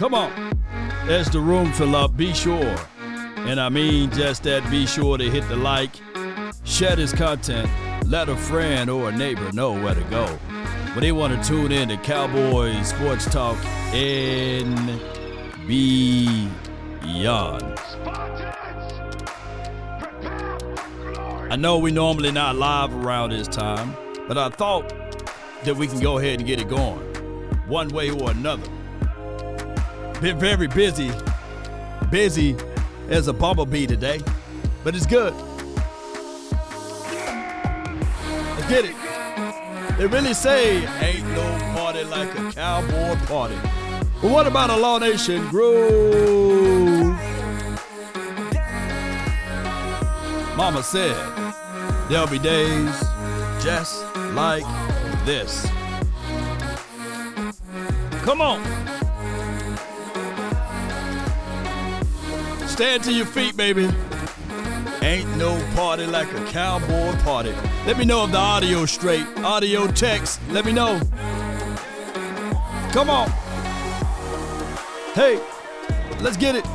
Come on. As the room fill up, be sure, and I mean just that, be sure to hit the like, share this content, let a friend or a neighbor know where to go when they want to tune in to Cowboys Sports Talk and beyond. I know we normally not live around this time, but I thought that we can go ahead and get it going one way or another. Been very busy as a bumblebee today, but it's good. Let's get it. They really say ain't no party like a cowboy party. But what about a Law Nation groove? Mama said there'll be days just like this. Come on. Stand to your feet, baby. Ain't no party like a cowboy party. Let me know if the audio's straight. Audio text, let me know. Come on. Hey, let's get it.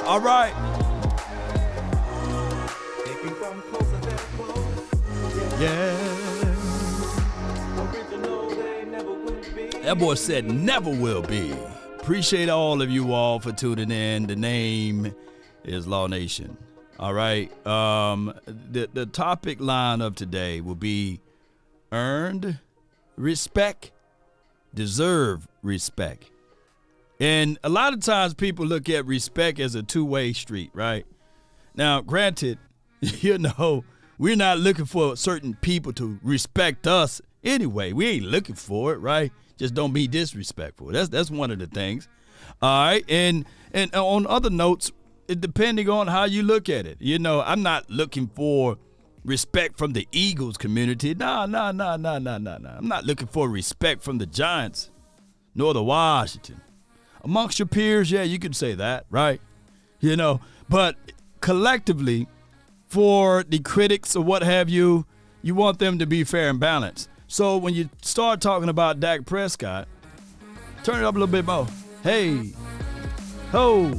All right. Yeah. That boy said never will be. Appreciate all of you all for tuning in. The name is Law Nation. All right. The topic line of today will be earned respect, deserve respect. And a lot of times people look at respect as a two-way street, right? Now, granted, we're not looking for certain people to respect us anyway. We ain't looking for it, right? Just don't be disrespectful. That's one of the things. All right. And on other notes, depending on how you look at it, I'm not looking for respect from the Eagles community. No. I'm not looking for respect from the Giants nor the Washington. Amongst your peers, yeah, you could say that, right? But collectively, for the critics or what have you, you want them to be fair and balanced. So when you start talking about Dak Prescott, turn it up a little bit more. Hey, ho,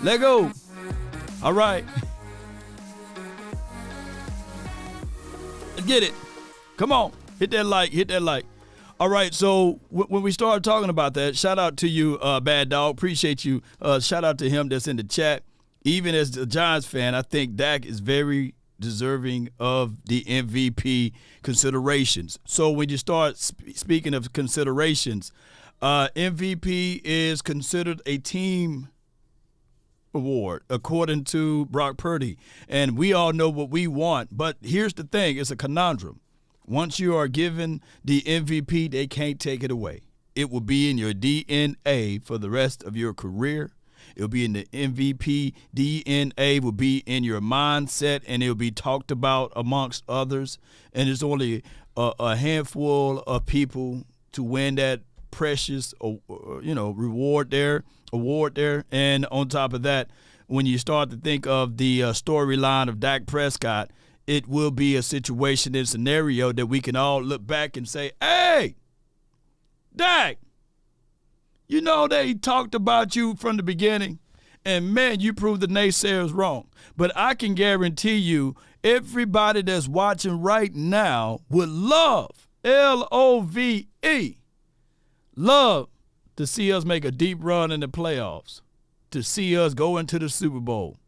let go. All right. Get it. Come on. Hit that like. All right, so when we start talking about that, shout out to you, Bad Dog. Appreciate you. Shout out to him that's in the chat. Even as a Giants fan, I think Dak is very deserving of the MVP considerations. So when you start speaking of considerations, MVP is considered a team award according to Brock Purdy. And we all know what we want. But here's the thing. It's a conundrum. Once you are given the MVP, they can't take it away. It will be in your DNA for the rest of your career. It'll be in the MVP. DNA will be in your mindset, and it'll be talked about amongst others. And there's only a handful of people to win that precious, award there. And on top of that, when you start to think of the storyline of Dak Prescott, it will be a situation and scenario that we can all look back and say, hey, Dak, they talked about you from the beginning, and, man, you proved the naysayers wrong. But I can guarantee you everybody that's watching right now would love, L-O-V-E, love to see us make a deep run in the playoffs, to see us go into the Super Bowl,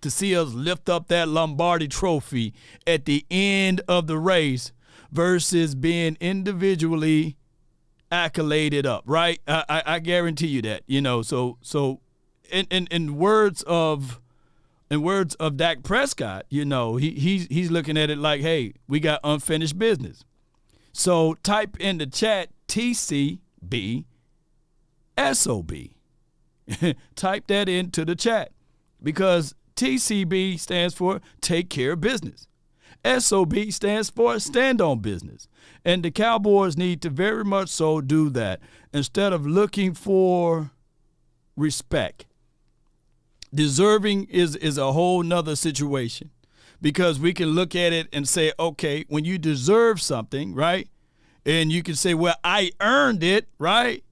to see us lift up that Lombardi trophy at the end of the race versus being individually accoladed up, right? I guarantee you that, So in words of Dak Prescott, he's looking at it like, hey, we got unfinished business. So type in the chat TCB SOB. Type that into the chat because TCB stands for take care of business. SOB stands for stand on business. And the Cowboys need to very much so do that instead of looking for respect. Deserving is a whole nother situation because we can look at it and say, okay, when you deserve something, right? And you can say, well, I earned it, right?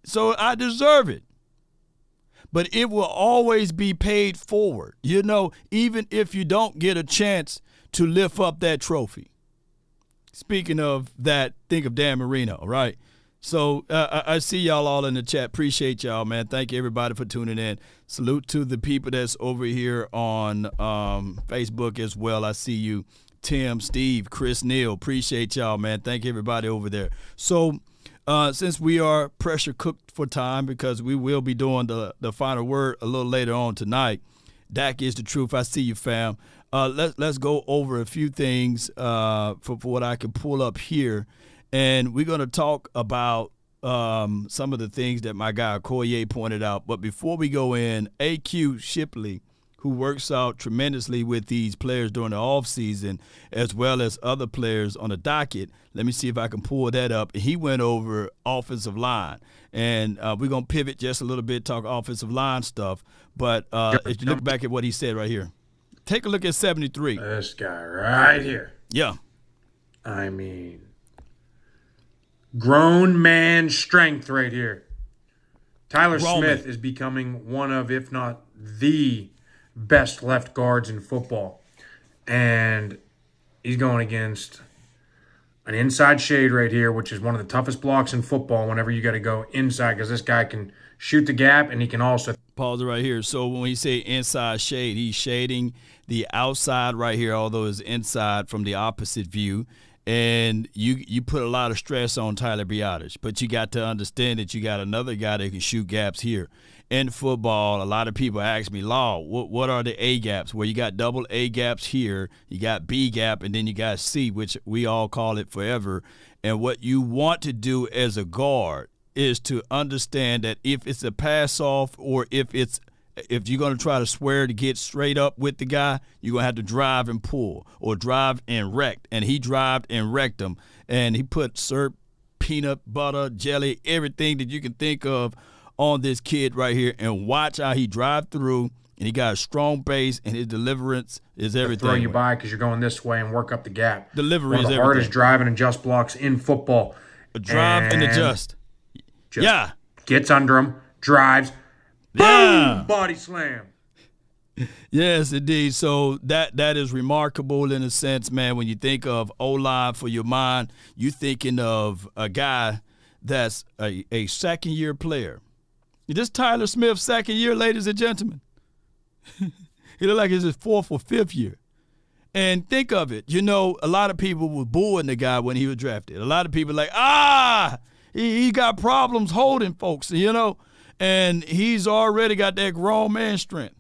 So I deserve it. But it will always be paid forward, even if you don't get a chance to lift up that trophy. Speaking of that, think of Dan Marino, right? So I see y'all all in the chat. Appreciate y'all, man. Thank you, everybody, for tuning in. Salute to the people that's over here on Facebook as well. I see you, Tim, Steve, Chris, Neal. Appreciate y'all, man. Thank you, everybody over there. So since we are pressure cooked for time, because we will be doing the final word a little later on tonight, Dak is the truth. I see you, fam. Let's go over a few things for what I can pull up here. And we're going to talk about some of the things that my guy Koye pointed out. But before we go in, AQ Shipley, who works out tremendously with these players during the offseason, as well as other players on the docket. Let me see if I can pull that up. He went over offensive line. And we're going to pivot just a little bit, talk offensive line stuff. But if you look back at what he said right here, take a look at 73. This guy right here. Yeah. I mean, grown man strength right here. Tyler Smith is becoming one of, if not the best left guards in football. And he's going against an inside shade right here, which is one of the toughest blocks in football whenever you got to go inside, because this guy can shoot the gap and he can also pause it right here. So when we say inside shade, he's shading the outside right here, although it's inside from the opposite view. And you put a lot of stress on Tyler Biadasz, but you got to understand that you got another guy that can shoot gaps here. In football, a lot of people ask me, Law, what are the A gaps? Well, you got double A gaps here, you got B gap, and then you got C, which we all call it forever. And what you want to do as a guard is to understand that if it's a pass off, or if you're going to try to swear to get straight up with the guy, you're going to have to drive and pull, or drive and wreck. And he drived and wrecked him. And he put syrup, peanut butter, jelly, everything that you can think of on this kid right here. And watch how he drive through. And he got a strong base, and his deliverance is everything. Throw you by because you're going this way and work up the gap. Delivery is everything. One of the hardest drive and adjust blocks in football. Drive and adjust. Yeah. Gets under him, drives, boom, body slam. Yes, indeed. So that is remarkable in a sense, man. When you think of O-line for your mind, you're thinking of a guy that's a second-year player. This Tyler Smith, second year, ladies and gentlemen. He looked like it's his fourth or fifth year. And think of it. A lot of people were booing the guy when he was drafted. A lot of people like, he got problems holding folks, and he's already got that grown man strength.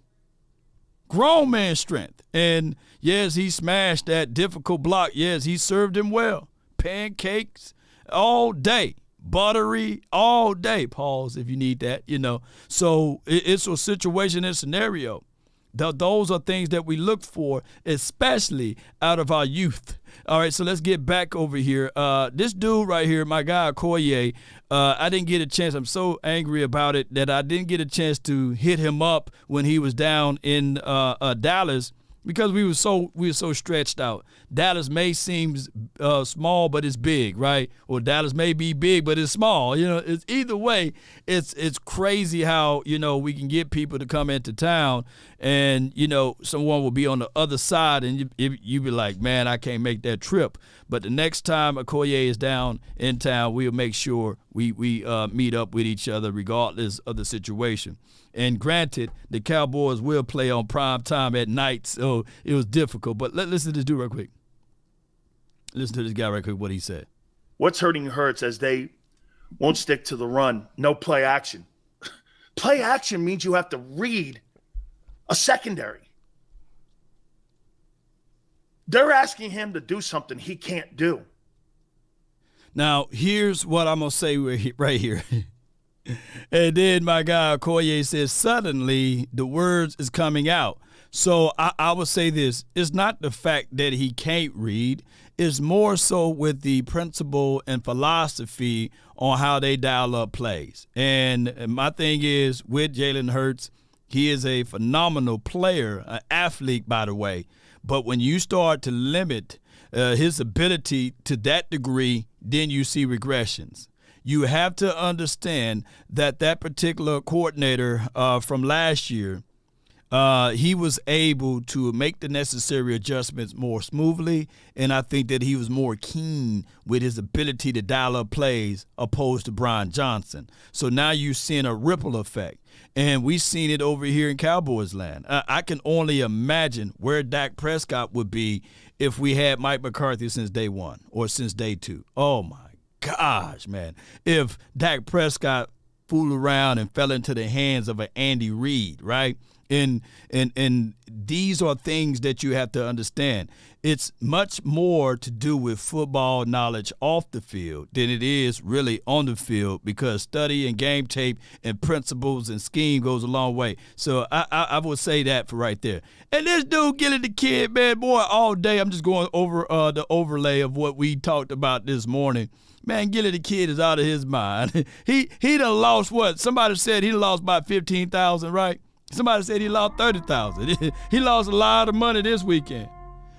Grown man strength. And, yes, he smashed that difficult block. Yes, he served him well. Pancakes all day. Buttery all day. Pause if you need that, So it's a situation and scenario. Those are things that we look for, especially out of our youth. All right, so let's get back over here. This dude right here, my guy Koye, I didn't get a chance. I'm so angry about it that I didn't get a chance to hit him up when he was down in Dallas, because we were so stretched out. Dallas may seem small, but it's big, right? Or Dallas may be big, but it's small. It's either way. It's crazy how we can get people to come into town, and someone will be on the other side, and you be like, man, I can't make that trip. But the next time Okoye is down in town, we'll make sure we meet up with each other regardless of the situation. And granted, the Cowboys will play on prime time at night, so it was difficult. But let's listen to this dude real quick. Listen to this guy right quick, what he said. What's hurting Hurts as they won't stick to the run, no play action. Play action means you have to read a secondary. They're asking him to do something he can't do. Now, here's what I'm going to say right here. And then my guy Okoye says, suddenly the words is coming out. So I would say this. It's not the fact that he can't read. It's more so with the principle and philosophy on how they dial up plays. And my thing is, with Jalen Hurts, he is a phenomenal player, an athlete, by the way. But when you start to limit his ability to that degree, then you see regressions. you have to understand that particular coordinator from last year, he was able to make the necessary adjustments more smoothly, and I think that he was more keen with his ability to dial up plays opposed to Brian Johnson. So now you're seeing a ripple effect, and we've seen it over here in Cowboys land. I can only imagine where Dak Prescott would be if we had Mike McCarthy since day one or since day two. Oh, my gosh, man. If Dak Prescott fooled around and fell into the hands of an Andy Reid, right? And these are things that you have to understand. It's much more to do with football knowledge off the field than it is really on the field, because study and game tape and principles and scheme goes a long way. So I would say that for right there. And this dude, Gilly the Kid, man, boy, all day I'm just going over the overlay of what we talked about this morning. Man, Gilly the Kid is out of his mind. He done lost what? Somebody said he lost about 15,000, right? Somebody said he lost 30,000. He lost a lot of money this weekend.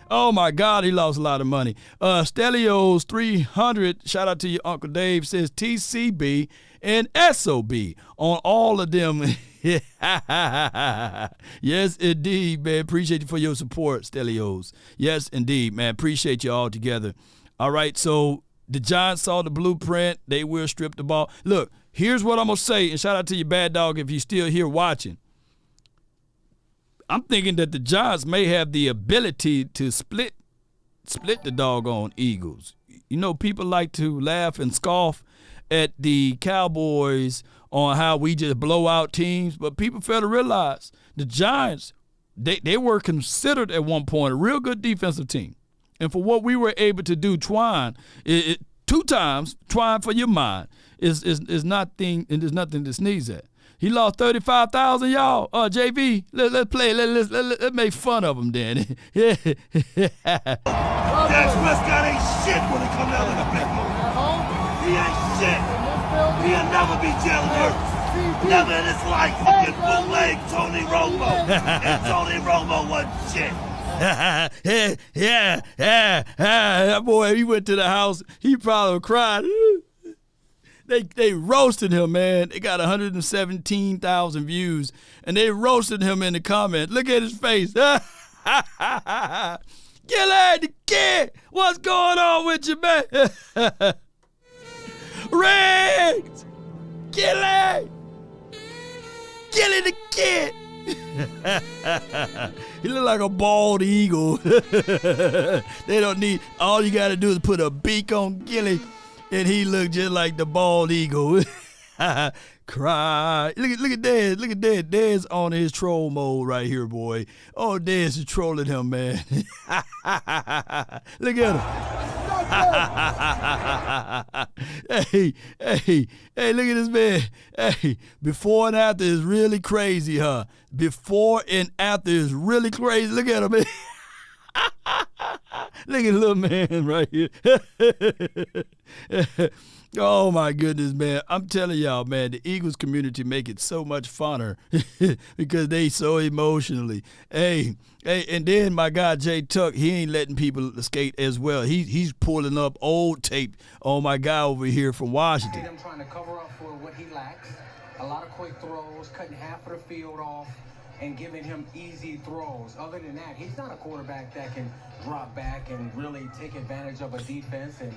Oh, my God, he lost a lot of money. Stelios 300, shout out to your Uncle Dave, says TCB and SOB on all of them. Yes, indeed, man. Appreciate you for your support, Stelios. Yes, indeed, man. Appreciate you all together. All right, so the Giants saw the blueprint. They will strip the ball. Look, here's what I'm going to say, and shout out to you, Bad Dog, if you're still here watching. I'm thinking that the Giants may have the ability to split the doggone Eagles. You know, people like to laugh and scoff at the Cowboys on how we just blow out teams, but people fail to realize the Giants, they were considered at one point a real good defensive team. And for what we were able to do, Twine, two times, Twine for your mind, is nothing, and there's nothing to sneeze at. He lost 35,000, y'all. JV, let's play. Let's make fun of him then. Yeah. Dak Prescott ain't shit when it comes down to the big one. He ain't shit. He'll never be Jalen Hurts. Never in his life. Fucking bootleg Tony Romo. And Tony Romo wasn't shit. Yeah. That boy, he went to the house. He probably cried. They roasted him, man. They got 117,000 views, and they roasted him in the comments. Look at his face. Gilly the Kid, what's going on with you, man? Riggs, Gilly the Kid. He look like a bald eagle. They don't need, all you got to do is put a beak on Gilly, and he looked just like the bald eagle. Cry. Look at Dez. Look at Dez. Dez on his troll mode right here, boy. Oh, Dez is trolling him, man. Look at him. Hey, look at this man. Hey, before and after is really crazy, huh? Before and after is really crazy. Look at him, man. Look at the little man right here. Oh, my goodness, man. I'm telling y'all, man, the Eagles community make it so much funner because they so emotionally. Hey, and then my guy Jay Tuck, he ain't letting people skate as well. He's pulling up old tape on my guy over here from Washington. Him trying to cover up for what he lacks. A lot of quick throws, cutting half of the field off, and giving him easy throws. Other than that, he's not a quarterback that can drop back and really take advantage of a defense and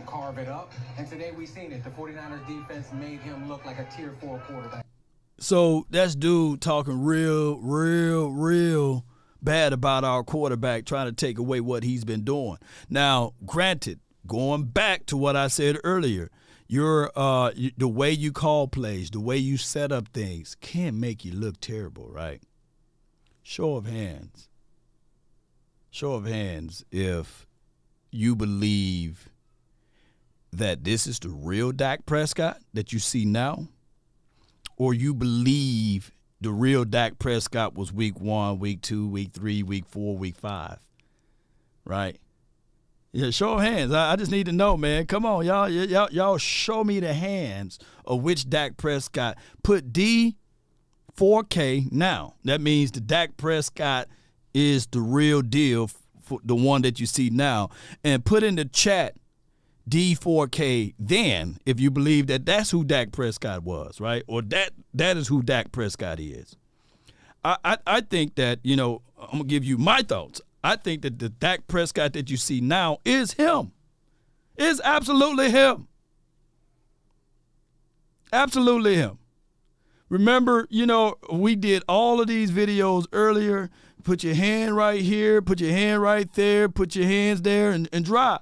carve it up. And today we seen it. The 49ers defense made him look like a tier 4 quarterback. So that's dude talking real bad about our quarterback, trying to take away what he's been doing. Now, granted, going back to what I said earlier, the way you call plays, the way you set up things can make you look terrible, right? Show of hands. Show of hands if you believe that this is the real Dak Prescott that you see now, or you believe the real Dak Prescott was week 1, week 2, week 3, week 4, week 5, right? Yeah, show of hands. I just need to know, man. Come on, y'all show me the hands of which Dak Prescott. Put D4K now. That means the Dak Prescott is the real deal, for the one that you see now. And put in the chat D4K then, if you believe that that's who Dak Prescott was, right? Or that is who Dak Prescott is. I think that, I'm going to give you my thoughts. I think that the Dak Prescott that you see now is him. Is absolutely him. Absolutely him. Remember, we did all of these videos earlier. Put your hand right here, put your hand right there, put your hands there, and drive.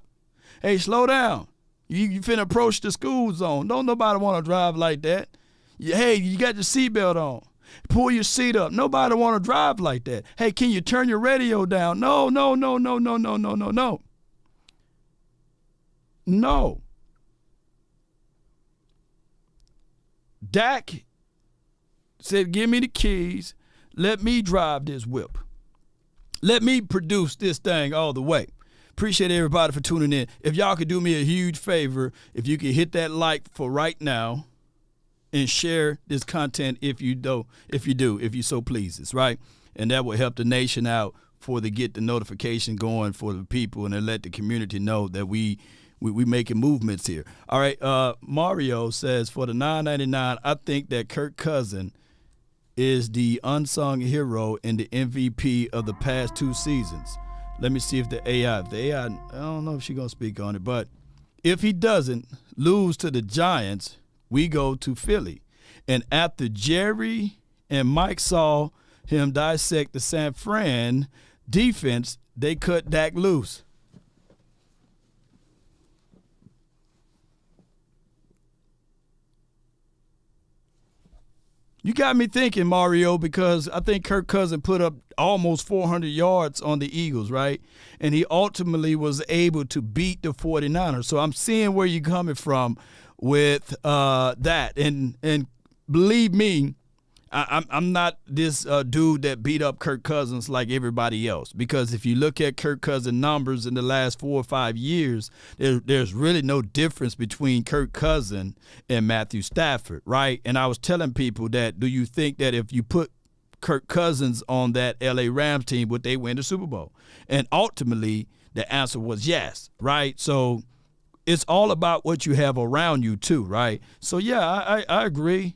Hey, slow down. You finna approach the school zone. Don't nobody want to drive like that. Hey, you got your seatbelt on. Pull your seat up. Nobody want to drive like that. Hey, can you turn your radio down? No. No. Dak said, give me the keys. Let me drive this whip. Let me produce this thing all the way. Appreciate everybody for tuning in. If y'all could do me a huge favor, if you could hit that like for right now and share this content if you so pleases, right? And that will help the nation out to get the notification going for the people and to let the community know that we making movements here. All right, Mario says for the $9.99, I think that Kirk Cousins is the unsung hero and the MVP of the past 2 seasons. Let me see if the AI, I don't know if she's going to speak on it, but if he doesn't lose to the Giants, we go to Philly. And after Jerry and Mike saw him dissect the San Fran defense, they cut Dak loose. You got me thinking, Mario, because I think Kirk Cousins put up almost 400 yards on the Eagles, right? And he ultimately was able to beat the 49ers. So I'm seeing where you're coming from with that. And believe me, I'm not this dude that beat up Kirk Cousins like everybody else, because if you look at Kirk Cousins' numbers in the last 4 or 5 years, there's really no difference between Kirk Cousins and Matthew Stafford, right? And I was telling people that, do you think that if you put Kirk Cousins on that LA Rams team, would they win the Super Bowl? And ultimately, the answer was yes, right? So it's all about what you have around you too, right? So, yeah, I agree.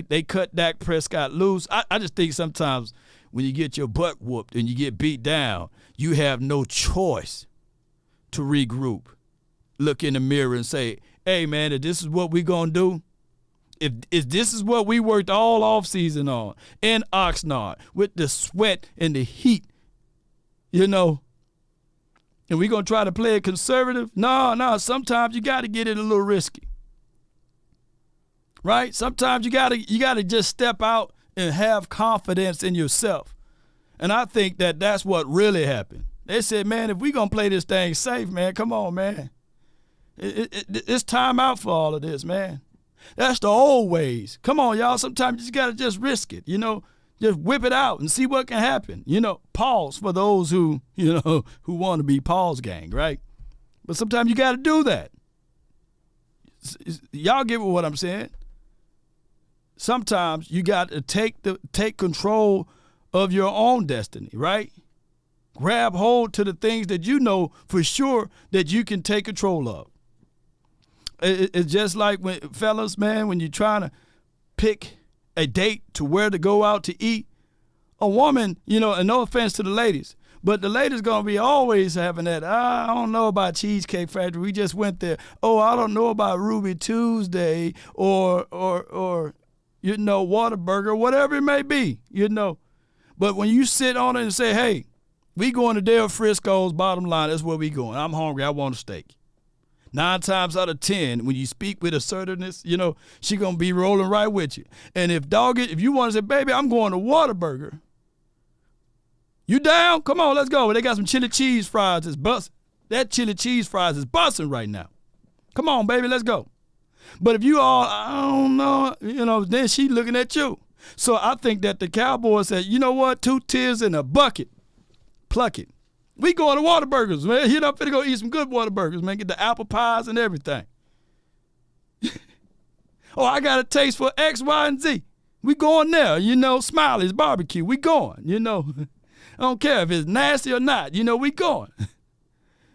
They cut Dak Prescott loose. I just think sometimes when you get your butt whooped and you get beat down, you have no choice to regroup, look in the mirror and say, hey, man, if this is what we're going to do, if this is what we worked all offseason on in Oxnard with the sweat and the heat, and we're going to try to play it conservative? No, sometimes you got to get it a little risky. Right? Sometimes you gotta just step out and have confidence in yourself. And I think that that's what really happened. They said, man, if we're going to play this thing safe, man, come on, man. It's time out for all of this, man. That's the old ways. Come on, y'all. Sometimes you just got to just risk it, Just whip it out and see what can happen. Pause for those who want to be Paul's gang, right? But sometimes you got to do that. Y'all get what I'm saying? Sometimes you got to take control of your own destiny, right? Grab hold to the things that you know for sure that you can take control of. It's just like fellas, man, when you're trying to pick a date to where to go out to eat, a woman, and no offense to the ladies, but the ladies going to be always having that, I don't know about Cheesecake Factory, we just went there. Oh, I don't know about Ruby Tuesday or Whataburger, whatever it may be, But when you sit on it and say, hey, we going to Del Frisco's, bottom line, that's where we going. I'm hungry, I want a steak. 9 times out of 10, when you speak with assertiveness, she going to be rolling right with you. And if you want to say, baby, I'm going to Whataburger, you down? Come on, let's go. They got some chili cheese fries that's busting. That chili cheese fries is busting right now. Come on, baby, let's go. But if you all, I don't know, then she looking at you. So I think that the Cowboys said, you know what, 2 tears in a bucket, pluck it. We going to Whataburgers, man. Finna go eat some good Whataburgers, man. Get the apple pies and everything. Oh, I got a taste for X, Y, and Z. We going there, Smiley's barbecue. We going, I don't care if it's nasty or not, we going.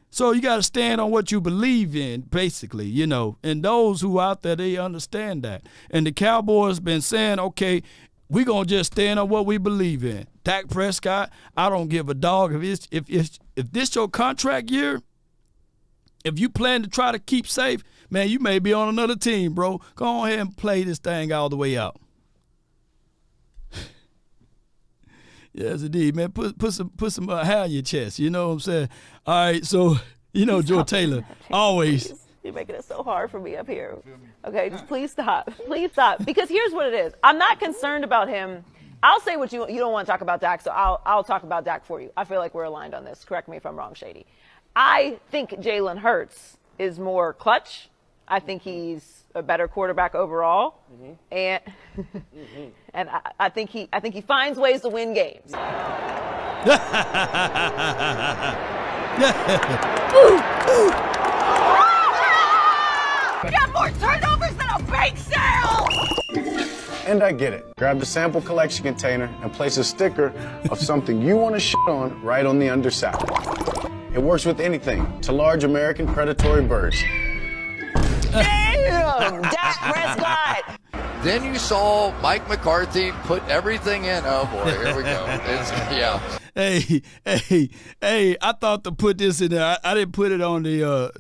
So you got to stand on what you believe in, basically, you know. And those who out there, they understand that. And the Cowboys been saying, okay, we're going to just stand on what we believe in. Dak Prescott, I don't give a dog. If this your contract year, if you plan to try to keep safe, man, you may be on another team, bro. Go ahead and play this thing all the way out. Yes, indeed, man. Put some hair on your chest. You know what I'm saying? All right, so, you know, Joe Taylor, always. You're making it so hard for me up here. Okay, just please stop. Please stop. Because here's what it is. I'm not concerned about him. I'll say what you don't want to talk about Dak, so I'll talk about Dak for you. I feel like we're aligned on this. Correct me if I'm wrong, Shady. I think Jalen Hurts is more clutch. I think he's a better quarterback overall, and and I think he finds ways to win games. You got more turnovers than a bake sale! And I get it. Grab the sample collection container and place a sticker of something you want to shit on right on the underside. It works with anything to large American predatory birds. Damn, Dak Prescott. Then you saw Mike McCarthy put everything in. Oh boy, here we go. Yeah. Hey! I thought to put this in there. I didn't put it on the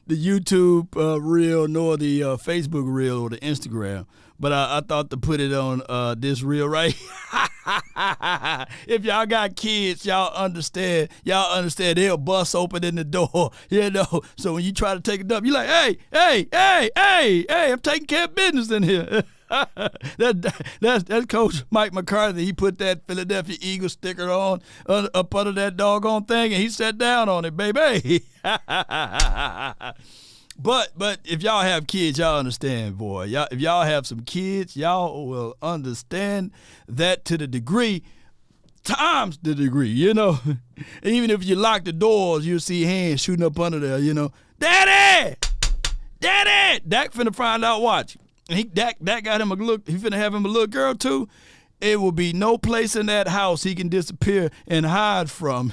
the YouTube reel nor the Facebook reel or the Instagram. But I thought to put it on this reel right. If y'all got kids, y'all understand. They'll bust open in the door, you know. So when you try to take it up, you're like, hey, I'm taking care of business in here. That's Coach Mike McCarthy. He put that Philadelphia Eagles sticker on up under that doggone thing, and he sat down on it, baby. But if y'all have kids, y'all understand, boy. If y'all have some kids, y'all will understand that to the degree, times the degree, you know. Even if you lock the doors, you'll see hands shooting up under there, you know. Daddy! Dak finna find out, watch. And Dak got him he finna have him a little girl too. It will be no place in that house he can disappear and hide from.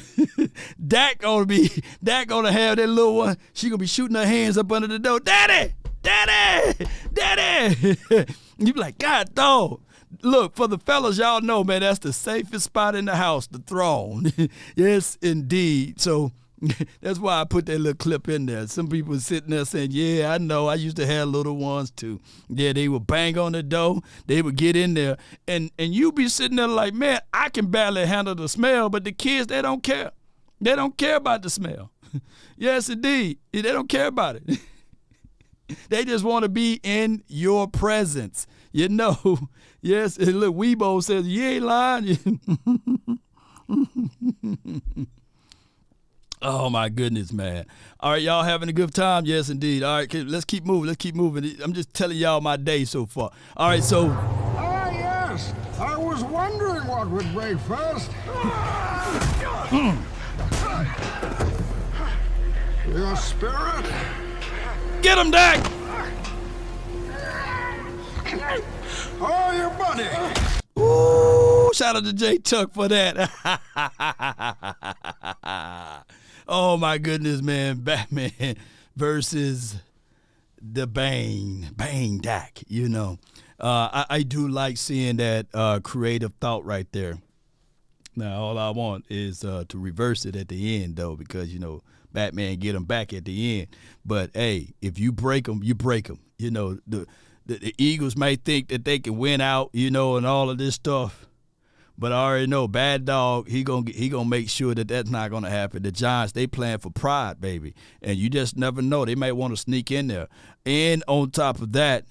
Dak gonna have that little one. She gonna be shooting her hands up under the door. Daddy! You be like, God, dog. Look, for the fellas, y'all know, man, that's the safest spot in the house, the throne. Yes, indeed. So that's why I put that little clip in there. Some people sitting there saying, yeah, I know. I used to have little ones too. Yeah, they would bang on the door. They would get in there. And you be sitting there like, man, I can barely handle the smell, but the kids, they don't care. They don't care about the smell. Yes, indeed. They don't care about it. They just want to be in your presence. You know. Yes, and look, Weibo says, you ain't lying. Oh, my goodness, man. All right, y'all having a good time? Yes, indeed. All right, let's keep moving. I'm just telling y'all my day so far. All right, so. Ah, yes. I was wondering what would break first. Your spirit? Get him, Dak! Oh, your buddy. Ooh, shout out to J Tuck for that. Oh, my goodness, man. Batman versus the Bane Dak, you know. I do like seeing that creative thought right there. Now, all I want is to reverse it at the end, though, because, you know, Batman get him back at the end. But, hey, if you break them, you break them. You know, the Eagles may think that they can win out, you know, and all of this stuff. But I already know, Bad Dog, he gonna make sure that that's not going to happen. The Giants, they playing for pride, baby. And you just never know. They might want to sneak in there. And on top of that,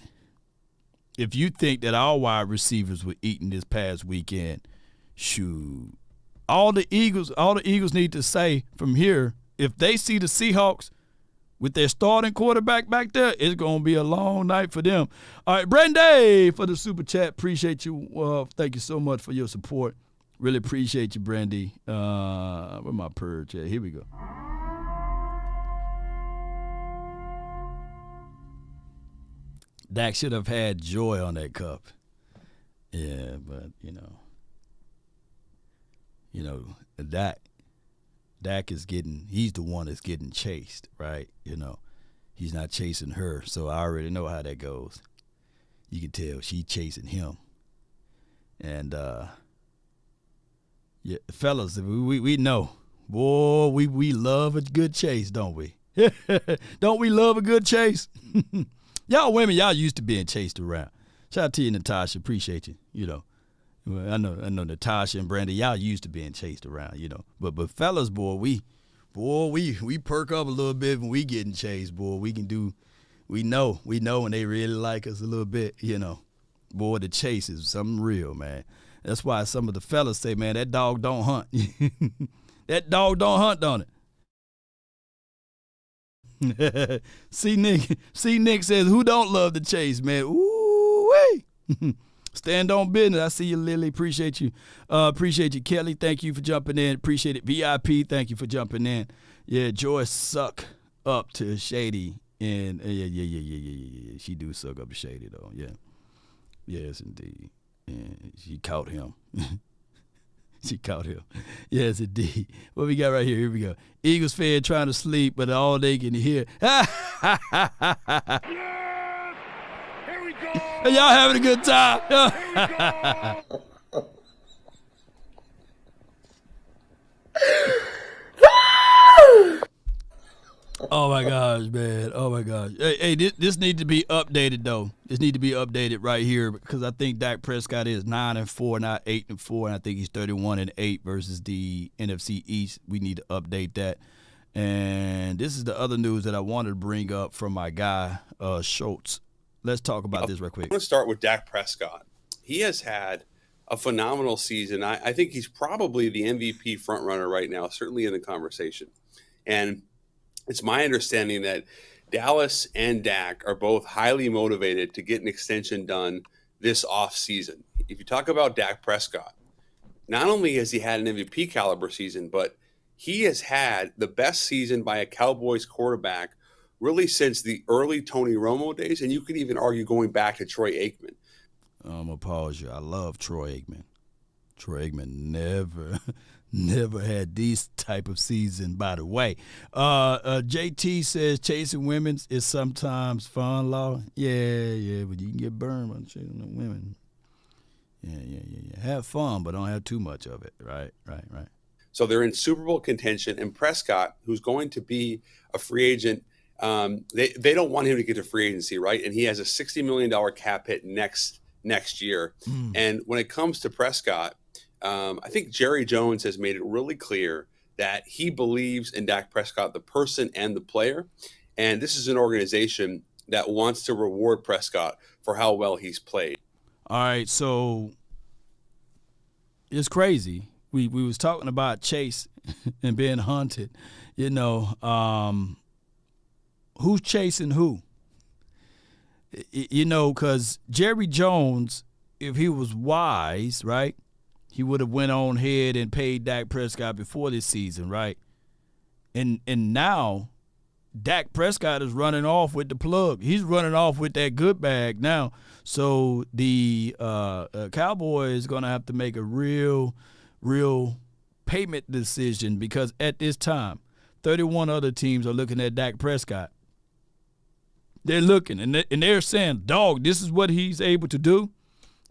if you think that our wide receivers were eating this past weekend, shoot. All the Eagles need to say from here, if they see the Seahawks with their starting quarterback back there, it's going to be a long night for them. All right, Brandy for the super chat. Appreciate you. Thank you so much for your support. Really appreciate you, Brandy. Where my purge at? Here we go. Dak should have had joy on that cup. Yeah, but, you know, Dak Dak he's the one that's getting chased, right? He's not chasing her, so I already know how that goes. You can tell she's chasing him. And, yeah, fellas, we know. Boy, we love a good chase, don't we? Don't we love a good chase? Y'all women, y'all used to being chased around. Shout out to you, Natasha. Appreciate you. Well, I know Natasha and Brandy, y'all used to being chased around, But fellas, boy, we perk up a little bit when we getting chased, boy. We know when they really like us a little bit, Boy, the chase is something real, man. That's why some of the fellas say, man, that dog don't hunt. That dog don't hunt, don't it? See Nick says, who don't love the chase, man? Ooh-wee. Stand on business. I see you, Lily. Appreciate you. Appreciate you, Kelly. Thank you for jumping in. Appreciate it. VIP, thank you for jumping in. Yeah, Joyce suck up to Shady. And yeah. She do suck up to Shady, though. Yeah. Yes, indeed. And she caught him. She caught him. Yes, indeed. What we got right here? Here we go. Eagles fan trying to sleep, but all they can hear. Yes! Here we go! Are y'all having a good time? Here we go! Oh my gosh, man! Oh my gosh! Hey, this needs to be updated though. This needs to be updated right here because I think Dak Prescott is 9-4, not 8-4, and I think he's 31-8 versus the NFC East. We need to update that. And this is the other news that I wanted to bring up from my guy Schultz. Let's talk about this real quick. I'm going to start with Dak Prescott. He has had a phenomenal season. I think he's probably the MVP frontrunner right now, certainly in the conversation. And it's my understanding that Dallas and Dak are both highly motivated to get an extension done this offseason. If you talk about Dak Prescott, not only has he had an MVP caliber season, but he has had the best season by a Cowboys quarterback really since the early Tony Romo days, and you could even argue going back to Troy Aikman. I'm going to pause you. I love Troy Aikman. Troy Aikman never had this type of season, by the way. JT says chasing women is sometimes fun, Law. Yeah, but you can get burned by chasing the women. Yeah. Have fun, but don't have too much of it. Right. So they're in Super Bowl contention, and Prescott, who's going to be a free agent, they don't want him to get to free agency, right? And he has a $60 million cap hit next year. And when it comes to Prescott, I think Jerry Jones has made it really clear that he believes in Dak Prescott, the person and the player. And this is an organization that wants to reward Prescott for how well he's played. All right, so it's crazy. We was talking about Chase and being hunted. Who's chasing who? Because Jerry Jones, if he was wise, right, he would have went on ahead and paid Dak Prescott before this season, right? And now Dak Prescott is running off with the plug. He's running off with that good bag now. So the Cowboys going to have to make a real payment decision because at this time, 31 other teams are looking at Dak Prescott. They're looking, and they're saying, dog, this is what he's able to do.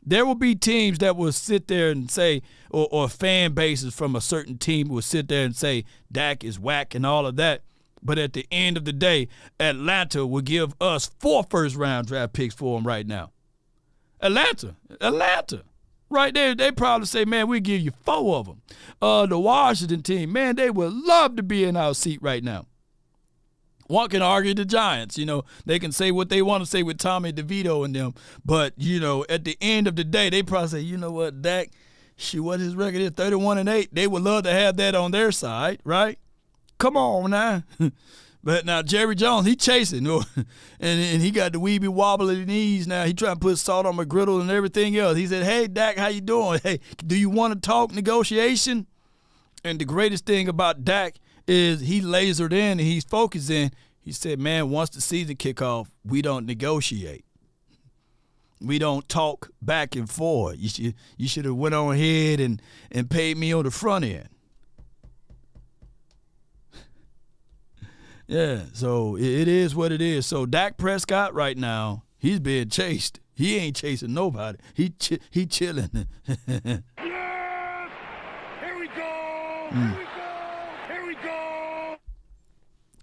There will be teams that will sit there and say, or fan bases from a certain team will sit there and say, Dak is whack and all of that. But at the end of the day, Atlanta will give us 4 first-round draft picks for him right now. Atlanta. Right there, they probably say, man, we give you 4 of them. The Washington team, man, they would love to be in our seat right now. One can argue the Giants. They can say what they want to say with Tommy DeVito and them. But, at the end of the day, they probably say, you know what, Dak, what his record is, 31-8. They would love to have that on their side, right? Come on now. But now Jerry Jones, he chasing. And he got the weeby wobbly knees now. He trying to put salt on my griddle and everything else. He said, hey, Dak, how you doing? Hey, do you want to talk negotiation? And the greatest thing about Dak is he lasered in and he's focused in. He said, man, once the season kick off, we don't negotiate. We don't talk back and forth. You should have went on ahead and paid me on the front end. Yeah, so it is what it is. So Dak Prescott right now, he's being chased. He ain't chasing nobody. He chilling. Yes! Here we go! Here we go! Here we go!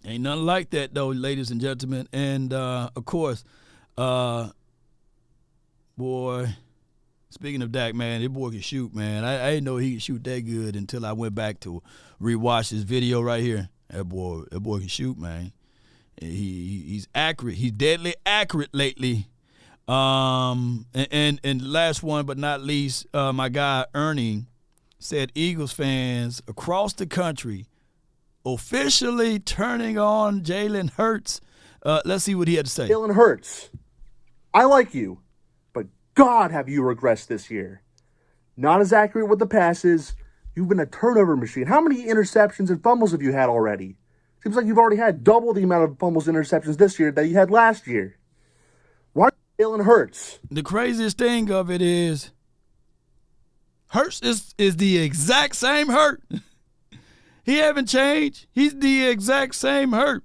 Ain't nothing like that, though, ladies and gentlemen. And, of course, boy, speaking of Dak, man, this boy can shoot, man. I didn't know he could shoot that good until I went back to rewatch this video right here. That boy can shoot, man. He's accurate. He's deadly accurate lately. And last one but not least, my guy Ernie said Eagles fans across the country officially turning on Jalen Hurts. Let's see what he had to say. Jalen Hurts, I like you, but God, have you regressed this year. Not as accurate with the passes. You've been a turnover machine. How many interceptions and fumbles have you had already? Seems like you've already had double the amount of fumbles and interceptions this year that you had last year. Why are you Jalen Hurts? The craziest thing of it is Hurts is the exact same Hurt. He haven't changed. He's the exact same Hurt.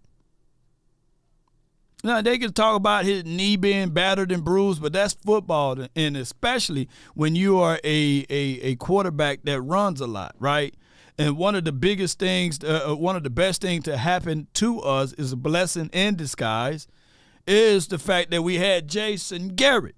Now, they can talk about his knee being battered and bruised, but that's football, and especially when you are a quarterback that runs a lot, right? And one of the biggest things, one of the best things to happen to us is a blessing in disguise, is the fact that we had Jason Garrett,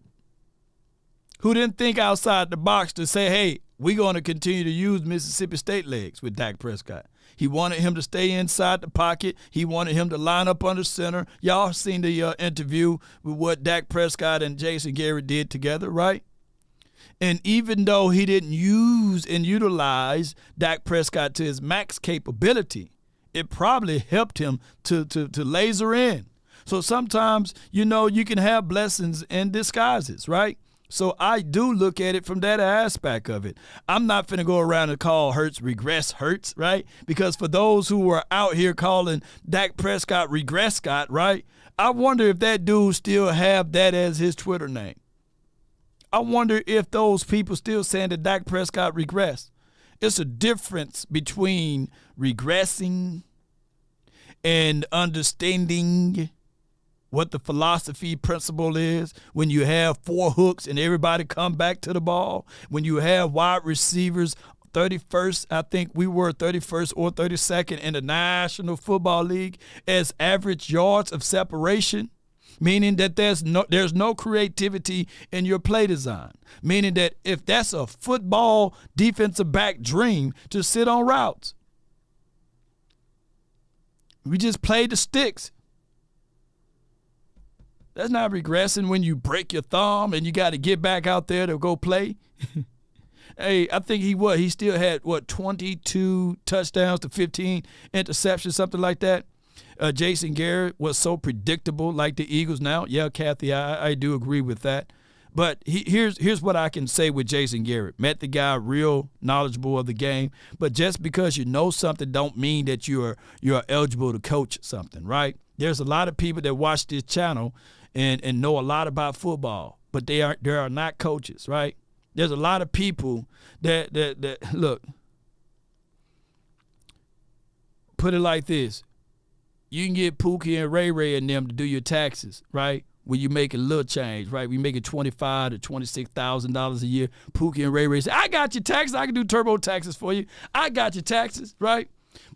who didn't think outside the box to say, hey, we're going to continue to use Mississippi State legs with Dak Prescott. He wanted him to stay inside the pocket. He wanted him to line up under center. Y'all seen the interview with what Dak Prescott and Jason Garrett did together, right? And even though he didn't use and utilize Dak Prescott to his max capability, it probably helped him to laser in. So sometimes, you can have blessings in disguises, right? So I do look at it from that aspect of it. I'm not finna go around and call Hurts regress Hurts, right? Because for those who are out here calling Dak Prescott regress Scott, right? I wonder if that dude still have that as his Twitter name. I wonder if those people still saying that Dak Prescott regressed. It's a difference between regressing and understanding what the philosophy principle is when you have 4 hooks and everybody come back to the ball, when you have wide receivers 31st, I think we were 31st or 32nd in the National Football League as average yards of separation, meaning that there's no creativity in your play design, meaning that if that's a football defensive back dream to sit on routes, we just play the sticks. That's not regressing when you break your thumb and you got to get back out there to go play. Hey, I think he still had, 22 touchdowns to 15 interceptions, something like that. Jason Garrett was so predictable like the Eagles now. Yeah, Kathy, I do agree with that. But here's what I can say with Jason Garrett. Met the guy real knowledgeable of the game. But just because you know something don't mean that you're eligible to coach something, right? There's a lot of people that watch this channel and know a lot about football, but they are not coaches, right? There's a lot of people that look, put it like this. You can get Pookie and Ray Ray and them to do your taxes, right? When you make a little change, right? We make it $25,000 to $26,000 a year. Pookie and Ray Ray say, I got your taxes. I can do turbo taxes for you. I got your taxes, right?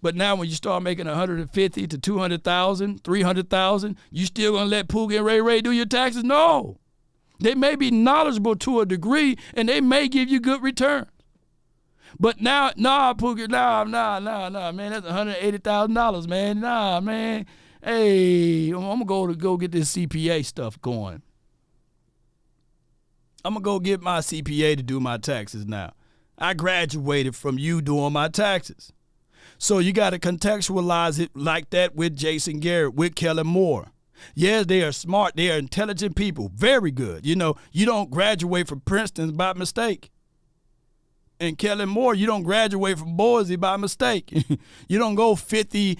But now when you start making $150,000 to $200,000, $300,000, you still gonna let Pookie and Ray Ray do your taxes? No. They may be knowledgeable to a degree, and they may give you good returns. But now, Pookie, nah, man, that's $180,000, man. Nah, man. Hey, I'm gonna go get this CPA stuff going. I'm gonna go get my CPA to do my taxes now. I graduated from you doing my taxes. So you got to contextualize it like that with Jason Garrett, with Kellen Moore. Yes, they are smart. They are intelligent people. Very good. You don't graduate from Princeton by mistake. And Kellen Moore, you don't graduate from Boise by mistake. You don't go 50-1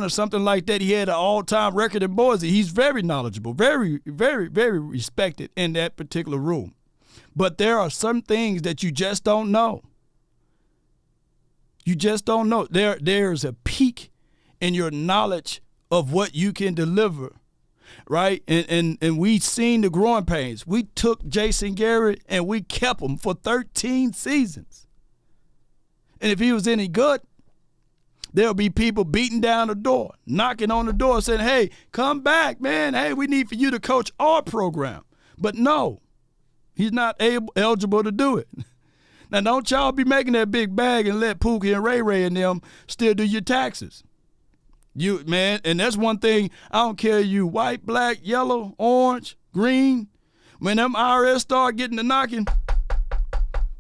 or something like that. He had an all-time record in Boise. He's very knowledgeable, very, very, very respected in that particular room. But there are some things that you just don't know. You just don't know. There's a peak in your knowledge of what you can deliver, right? And we seen the growing pains. We took Jason Garrett and we kept him for 13 seasons. And if he was any good, there'll be people beating down the door, knocking on the door saying, hey, come back, man. Hey, we need for you to coach our program. But no, he's not eligible to do it. Now, don't y'all be making that big bag and let Pookie and Ray Ray and them still do your taxes. You, man, and that's one thing. I don't care you white, black, yellow, orange, green. When them IRS start getting to knocking,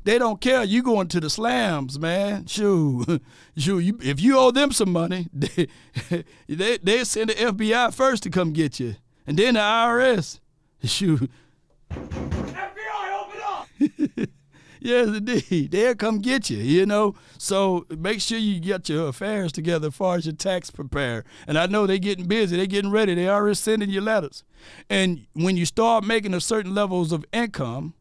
they don't care. You going to the slams, man. Shoo. If you owe them some money, they send the FBI first to come get you. And then the IRS. Shoo. FBI, open up! Yes, indeed. They'll come get you, you know. So make sure you get your affairs together as far as your tax preparer. And I know they're getting busy. They're getting ready. They already sending you letters. And when you start making a certain levels of income,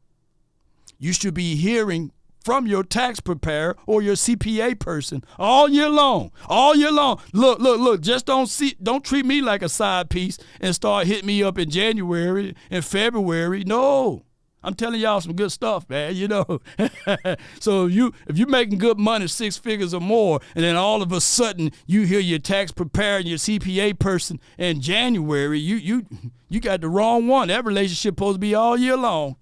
you should be hearing from your tax preparer or your CPA person all year long. All year long. Look. Just don't treat me like a side piece and start hitting me up in January and February. No. I'm telling y'all some good stuff, man, you know. So if you're making good money, 6 figures or more, and then all of a sudden you hear your tax preparer and your CPA person in January, you got the wrong one. That relationship supposed to be all year long.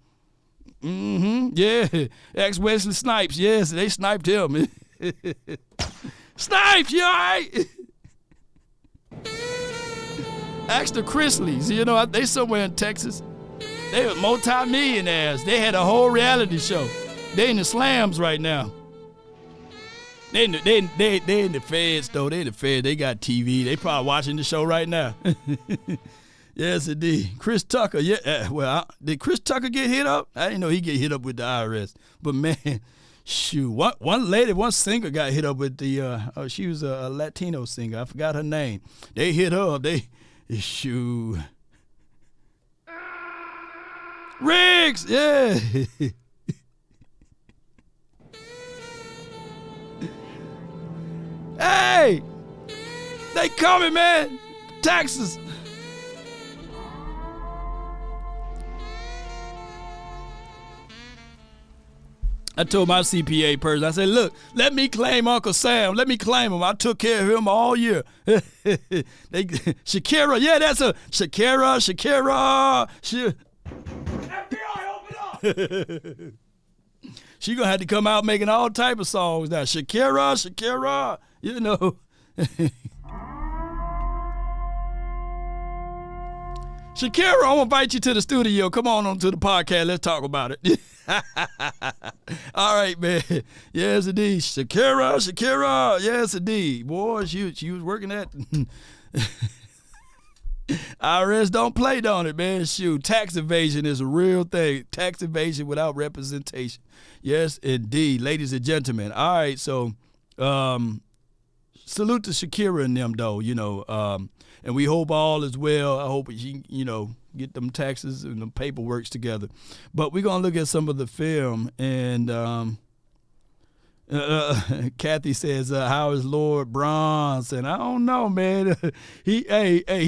Yeah. Ask Wesley Snipes. Yes, they sniped him. Snipes, you all right? Ask the Chrisleys. You know, they somewhere in Texas. They were multi-millionaires. They had a whole reality show. They in the slams right now. They in the feds, though. They in the feds. They got TV. They probably watching the show right now. Yes, indeed. Chris Tucker. Yeah. Did Chris Tucker get hit up? I didn't know he get hit up with the IRS. But, man, shoot. One singer got hit up with the, she was a Latino singer. I forgot her name. They hit her up. Shoot. Riggs, yeah. Hey, they coming, man. Taxes. I told my CPA person, I said, look, let me claim Uncle Sam. Let me claim him. I took care of him all year. Shakira, yeah, that's a Shakira. FBI, open up! She gonna have to come out making all type of songs now. Shakira, you know. Shakira, I'm gonna invite you to the studio. Come on to the podcast. Let's talk about it. All right, man. Yes, indeed. Shakira. Yes, indeed. Boy, she was working at. IRS don't play on it, man. Shoot, tax evasion is a real thing. Tax evasion without representation. Yes, indeed, ladies and gentlemen. All right, so salute to Shakira and them, though, you know, and we hope all is well. I hope she, you know, get them taxes and the paperwork together. But we're going to look at some of the film, and Kathy says, how is Lord Bronson? I don't know, man. He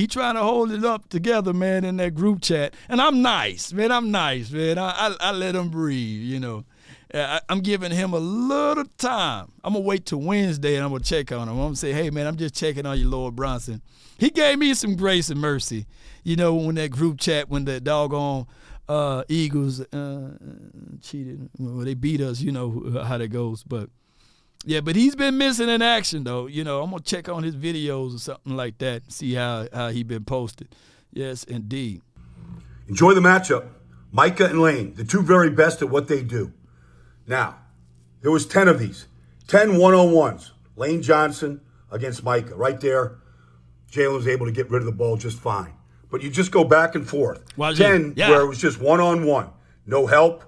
trying to hold it up together, man, in that group chat. And I'm nice, man. I let him breathe, you know. I'm giving him a little time. I'm going to wait till Wednesday, and I'm going to check on him. I'm going to say, hey, man, I'm just checking on you, Lord Bronson. He gave me some grace and mercy, you know, when that group chat, when the doggone Eagles cheated. Well, they beat us, you know how that goes. But, yeah, but he's been missing in action, though. You know, I'm going to check on his videos or something like that and see how he been posted. Yes, indeed. Enjoy the matchup. Micah and Lane, the two very best at what they do. Now, there was 10 of these. 10 one-on-ones. Lane Johnson against Micah. Right there, Jalen was able to get rid of the ball just fine. But you just go back and forth. 10 where it was just one-on-one. No help,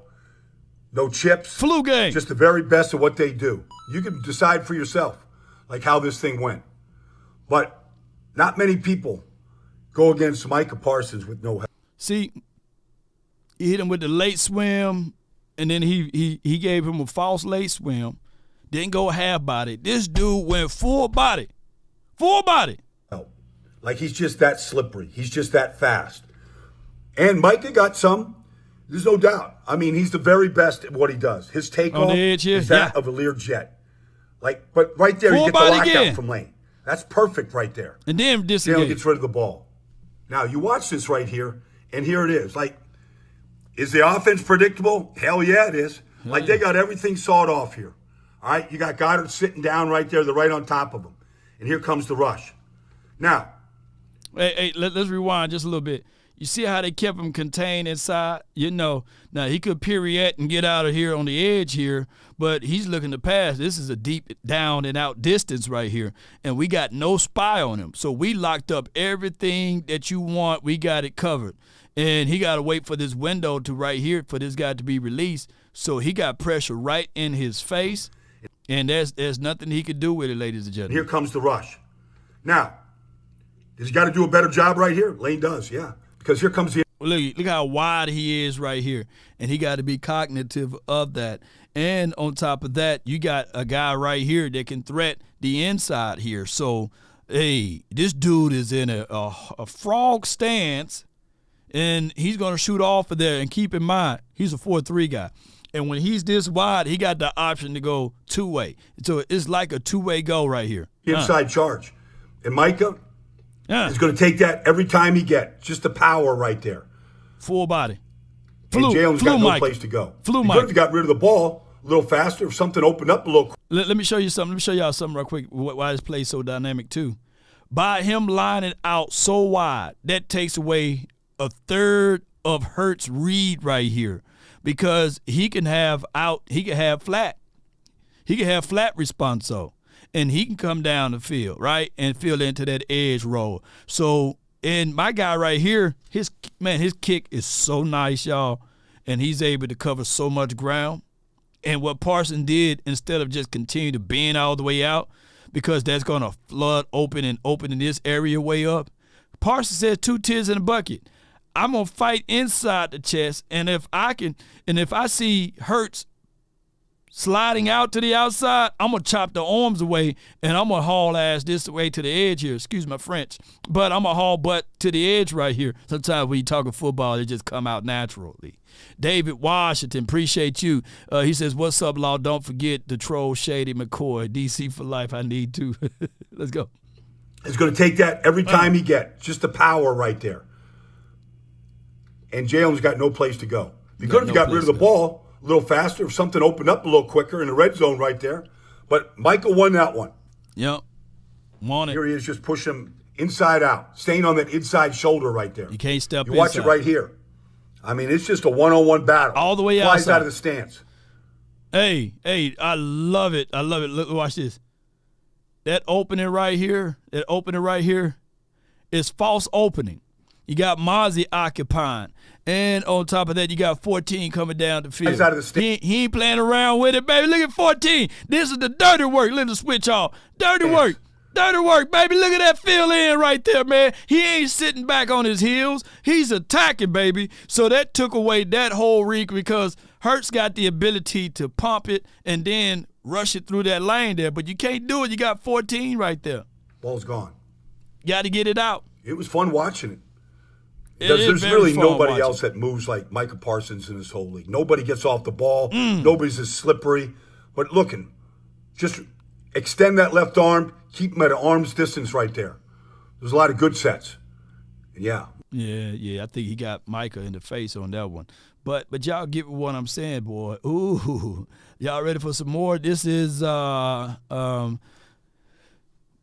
no chips. Flu game. Just the very best of what they do. You can decide for yourself, like how this thing went. But not many people go against Micah Parsons with no help. See, he hit him with the late swim, and then he gave him a false late swim. Didn't go half body. This dude went full body. Full body. Like, he's just that slippery. He's just that fast. And Micah got some. There's no doubt. I mean, he's the very best at what he does. His takeoff is that of a Learjet. Like, but right there, you get the lockout from Lane. That's perfect right there. And then Jalen gets rid of the ball. Now, you watch this right here, and here it is. Like, is the offense predictable? Hell yeah, it is. Like, they got everything sawed off here. All right, you got Goddard sitting down right there. They're right on top of him. And here comes the rush. Now. Hey, let's rewind just a little bit. You see how they kept him contained inside? You know, now he could pirouette and get out of here on the edge here, but he's looking to pass. This is a deep down and out distance right here, and we got no spy on him. So we locked up everything that you want. We got it covered. And he got to wait for this window to right here for this guy to be released. So he got pressure right in his face, and there's nothing he could do with it, ladies and gentlemen. Here comes the rush. Now, does he got to do a better job right here? Lane does, yeah. Because here comes the – Look how wide he is right here, and he got to be cognitive of that. And on top of that, you got a guy right here that can threat the inside here. So, hey, this dude is in a frog stance, and he's going to shoot off of there. And keep in mind, he's a 4-3 guy. And when he's this wide, he got the option to go two-way. So it's like a two-way go right here. Inside charge. And Micah – he's going to take that every time he gets. Just the power right there. Full body. And Jalen's got no place to go. He could have got rid of the ball a little faster if something opened up a little. Let me show you something. Let me show y'all something real quick why this play is so dynamic too. By him lining out so wide, that takes away a third of Hurts' read right here because he can have flat. He can have flat responso. And he can come down the field, right, and fill into that edge roll. So, and my guy right here, his kick is so nice, y'all, and he's able to cover so much ground. And what Parsons did, instead of just continue to bend all the way out, because that's going to flood opening this area way up, Parsons said 2 tiers in a bucket. I'm going to fight inside the chest, and if I see Hurts sliding out to the outside, I'm going to chop the arms away, and I'm going to haul ass this way to the edge here. Excuse my French. But I'm going to haul butt to the edge right here. Sometimes when you talking football, it just come out naturally. David Washington, appreciate you. He says, what's up, Law? Don't forget the troll Shady McCoy. DC for life, I need to. Let's go. He's going to take that every time he gets. Just the power right there. And Jalen's got no place to go. He could have got rid of the ball a little faster if something opened up a little quicker in the red zone right there. But Michael won that one. Yep. Won it. Here he is just pushing him inside out, staying on that inside shoulder right there. You can't step inside. You watch it right here. I mean, it's just a one-on-one battle. All the way outside. Flies out of the stance. Hey, I love it. I love it. Look, watch this. That opening right here is false opening. You got Mozzie occupying. And on top of that, you got 14 coming down the field. He's out of the state. He ain't playing around with it, baby. Look at 14. This is the dirty work. Let the switch off. Dirty work. Dirty work, baby. Look at that fill in right there, man. He ain't sitting back on his heels. He's attacking, baby. So that took away that whole reek because Hurts got the ability to pump it and then rush it through that lane there. But you can't do it. You got 14 right there. Ball's gone. Got to get it out. It was fun watching it. There's really nobody else that moves like Micah Parsons in this whole league. Nobody gets off the ball. Nobody's as slippery. But looking, just extend that left arm, keep him at an arm's distance right there. There's a lot of good sets. Yeah. Yeah. I think he got Micah in the face on that one. But y'all get what I'm saying, boy. Ooh, y'all ready for some more? This is one of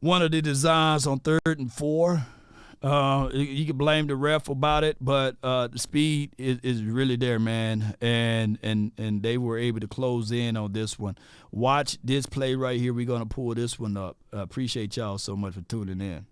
the designs on 3rd and 4. You can blame the ref about it, but the speed is really there, man. And they were able to close in on this one. Watch this play right here. We're going to pull this one up. Appreciate y'all so much for tuning in.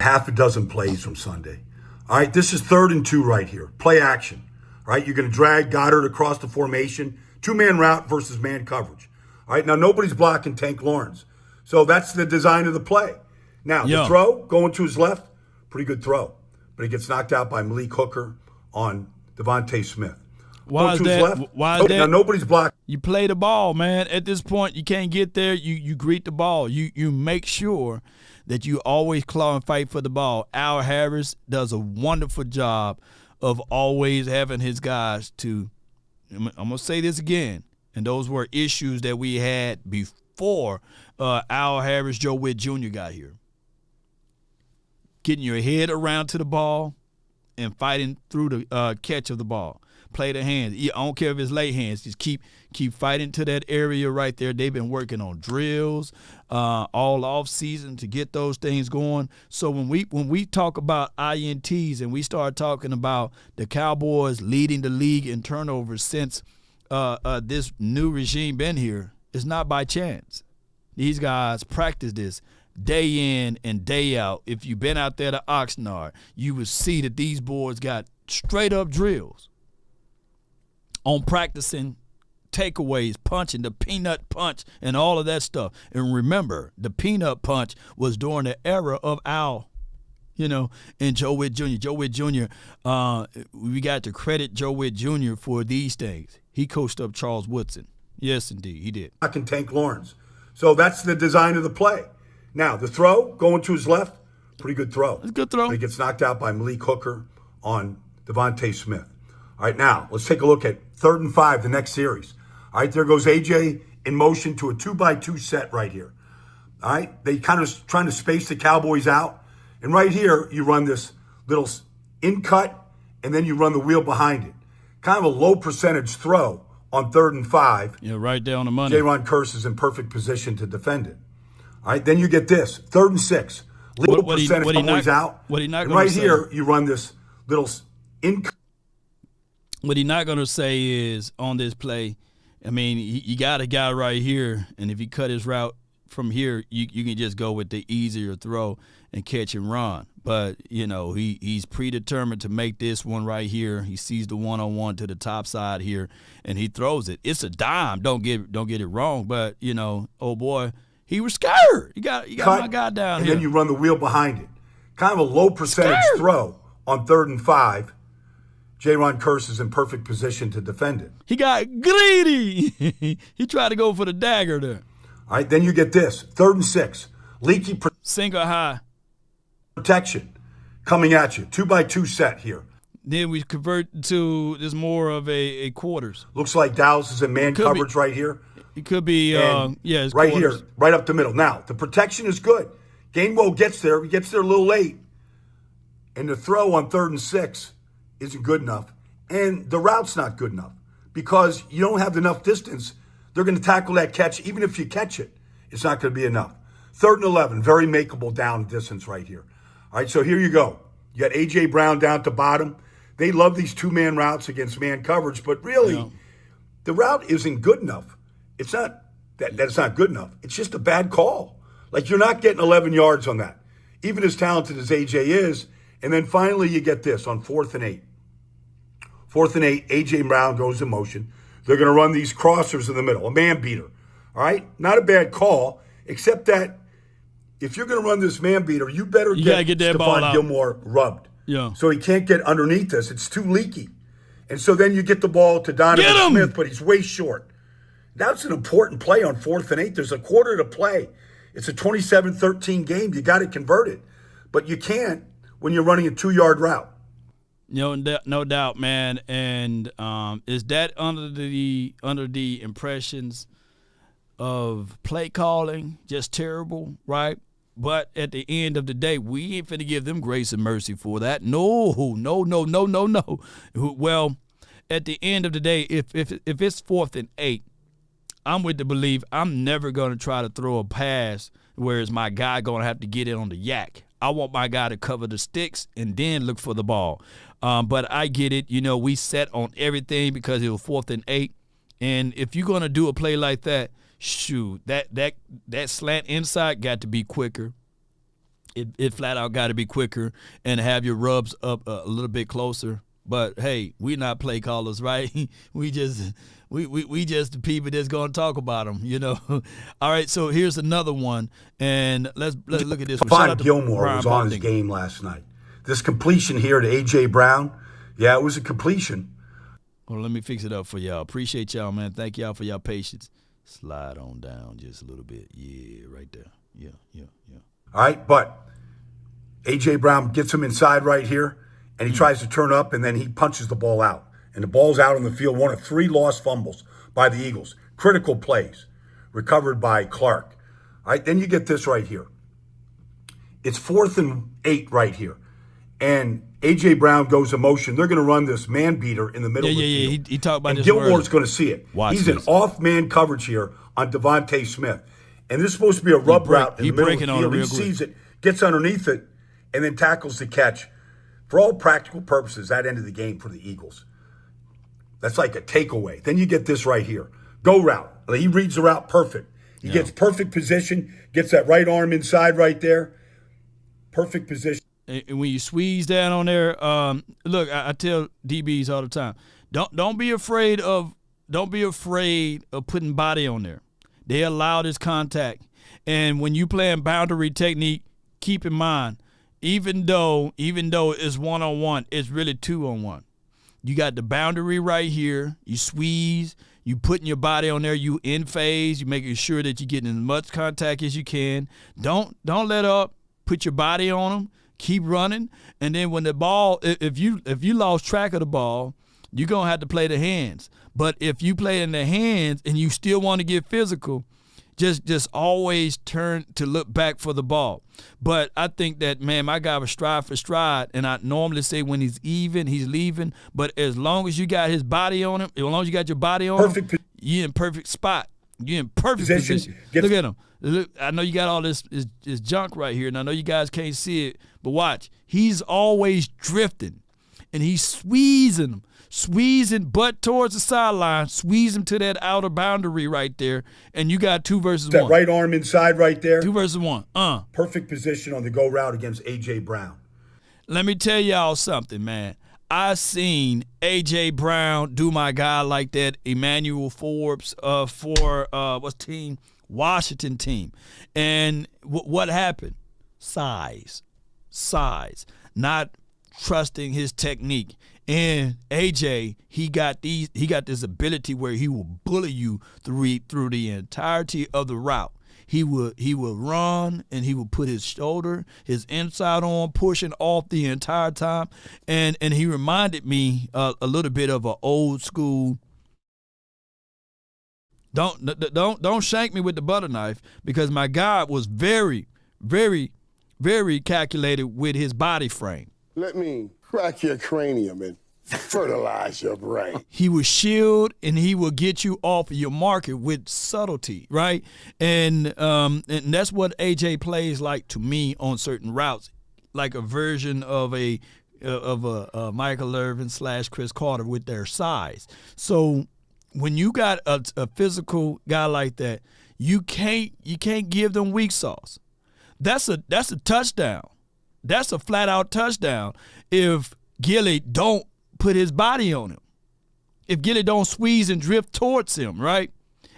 Half a dozen plays from Sunday. All right, this is 3rd and 2 right here. Play action. All right, you're going to drag Goddard across the formation. 2-man route versus man coverage. All right, now nobody's blocking Tank Lawrence. So that's the design of the play. Now, the throw, going to his left, pretty good throw. But he gets knocked out by Malik Hooker on Devontae Smith. Why is that? Now, nobody's blocked. You play the ball, man. At this point, you can't get there. You greet the ball. You make sure that you always claw and fight for the ball. Al Harris does a wonderful job of always having his guys to, I'm going to say this again, and those were issues that we had before Al Harris, Joe Witt Jr. got here. Getting your head around to the ball and fighting through the catch of the ball. Play the hands. I don't care if it's late hands. Just keep fighting to that area right there. They've been working on drills all off season to get those things going. So when we talk about INTs and we start talking about the Cowboys leading the league in turnovers since this new regime been here, it's not by chance. These guys practice this day in and day out. If you've been out there to Oxnard, you would see that these boys got straight up drills on practicing takeaways, punching, the peanut punch, and all of that stuff. And remember, the peanut punch was during the era of Al, and Joe Witt Jr. Joe Witt Jr., we got to credit Joe Witt Jr. for these things. He coached up Charles Woodson. Yes, indeed, he did. I can tank Lawrence. So that's the design of the play. Now, the throw, going to his left, pretty good throw. It's a good throw. But he gets knocked out by Malik Hooker on Devontae Smith. All right, now, let's take a look at 3rd and 5, the next series. All right, there goes A.J. in motion to a 2-by-2 set right here. All right, they kind of trying to space the Cowboys out. And right here, you run this little in cut, and then you run the wheel behind it. Kind of a low percentage throw on 3rd and 5. Yeah, right there on the money. J-Ron Curse is in perfect position to defend it. All right, then you get this, 3rd and 6. Little percentage Cowboys out. What he not and gonna right say, here, you run this little in cut. What he's not going to say is on this play, I mean, you got a guy right here, and if he cut his route from here, you can just go with the easier throw and catch and run. But, he's predetermined to make this one right here. He sees the one-on-one to the top side here, and he throws it. It's a dime. Don't get it wrong. But, oh, boy, he was scared. You got my guy down and here. Then you run the wheel behind it. Kind of a low percentage throw on 3rd and 5. J-Ron Curse is in perfect position to defend it. He got greedy. He tried to go for the dagger there. All right, then you get this. 3rd and 6. Leaky single high protection coming at you. 2-by-2 set here. Then we convert to this more of a quarters. Looks like Dallas is in man coverage right here. It could be, it's right quarters. here, right up the middle. Now, the protection is good. Gainwell gets there. He gets there a little late. And the throw on 3rd and 6 isn't good enough. And the route's not good enough because you don't have enough distance. They're going to tackle that catch. Even if you catch it, it's not going to be enough. 3rd and 11, very makeable down distance right here. All right, so here you go. You got A.J. Brown down at the bottom. They love these 2-man routes against man coverage, but really, the route isn't good enough. It's not that it's not good enough. It's just a bad call. Like, you're not getting 11 yards on that, even as talented as A.J. is. And then finally you get this on 4th and 8. 4th and 8, A.J. Brown goes in motion. They're going to run these crossers in the middle, a man beater. All right? Not a bad call, except that if you're going to run this man beater, you better get Stephon Gilmore rubbed. Yeah. So he can't get underneath this. It's too leaky. And so then you get the ball to Donovan Smith, but he's way short. That's an important play on 4th and 8. There's a quarter to play. It's a 27-13 game. You got to convert it. But you can't when you're running a 2-yard route. No doubt, man. And is that under the impressions of play calling just terrible, right? But at the end of the day, we ain't finna give them grace and mercy for that. No. Well, at the end of the day, if it's 4th and 8, I'm with the belief I'm never going to try to throw a pass where it's my guy going to have to get it on the yak. I want my guy to cover the sticks and then look for the ball. But I get it. We set on everything because it was 4th and 8. And if you're going to do a play like that, shoot, that slant inside got to be quicker. It flat out got to be quicker and have your rubs up a little bit closer. But hey, we're not play callers, right? we just the people that's gonna talk about them, All right, so here's another one, and let's look at this one. Stephon Gilmore was on his game last night. This completion here to A.J. Brown, it was a completion. Well, let me fix it up for y'all. Appreciate y'all, man. Thank y'all for y'all patience. Slide on down just a little bit. Yeah, right there. Yeah. All right, but A.J. Brown gets him inside right here, and he tries to turn up, and then he punches the ball out. And the ball's out on the field, one of 3 lost fumbles by the Eagles. Critical plays recovered by Clark. All right, then you get this right here. It's 4th and 8 right here. And A.J. Brown goes in motion. They're going to run this man beater in the middle of the field. Yeah. He talked about and this. Gilmore's going to see it. He's this. an off-man coverage here on Devontae Smith. And this is supposed to be a rub route in the middle of the field. He sees it, gets underneath it, and then tackles the catch. For all practical purposes, that ended the game for the Eagles. That's like a takeaway. Then you get this right here. Go route. He reads the route perfect. He gets perfect position, gets that right arm inside right there. Perfect position. And when you squeeze down on there, look, I tell DBs all the time, don't be afraid of putting body on there. They allow this contact. And when you playing boundary technique, keep in mind, even though it's 1-on-1, it's really 2-on-1. You got the boundary right here. You squeeze. You putting your body on there. You in phase. You making sure that you're getting as much contact as you can. Don't let up. Put your body on them. Keep running. And then when the ball, if you lost track of the ball, you're going to have to play the hands. But if you play in the hands and you still want to get physical, just always turn to look back for the ball. But I think that, man, my guy was stride for stride, and I normally say when he's even, he's leaving. But as long as you got his body on him, as long as you got your body on him, you're in perfect spot. You're in perfect position. Look at him. Look, I know you got all this junk right here, and I know you guys can't see it, but watch. He's always drifting, and he's squeezing butt towards the sideline, squeeze him to that outer boundary right there, and you got 2 versus 1. That right arm inside right there. 2 versus 1. Perfect position on the go route against A.J. Brown. Let me tell y'all something, man. I seen A.J. Brown do my guy like that, Emmanuel Forbes, for what's team? Washington team. And what happened? Size. Not trusting his technique. And AJ, he got this ability where he will bully you through the entirety of the route. He will run, and he will put his shoulder, his inside on, pushing off the entire time. And he reminded me a little bit of an old school. Don't shank me with the butter knife, because my guy was very, very, very calculated with his body frame. Let me crack your cranium and fertilize your brain. He will shield, and he will get you off of your market with subtlety, right? And that's what AJ plays like to me on certain routes, like a version of a Michael Irvin / Chris Carter with their size. So when you got a physical guy like that, you can't give them weak sauce. That's a touchdown. That's a flat out touchdown if Gilly don't put his body on him. If Gilly don't squeeze and drift towards him, right?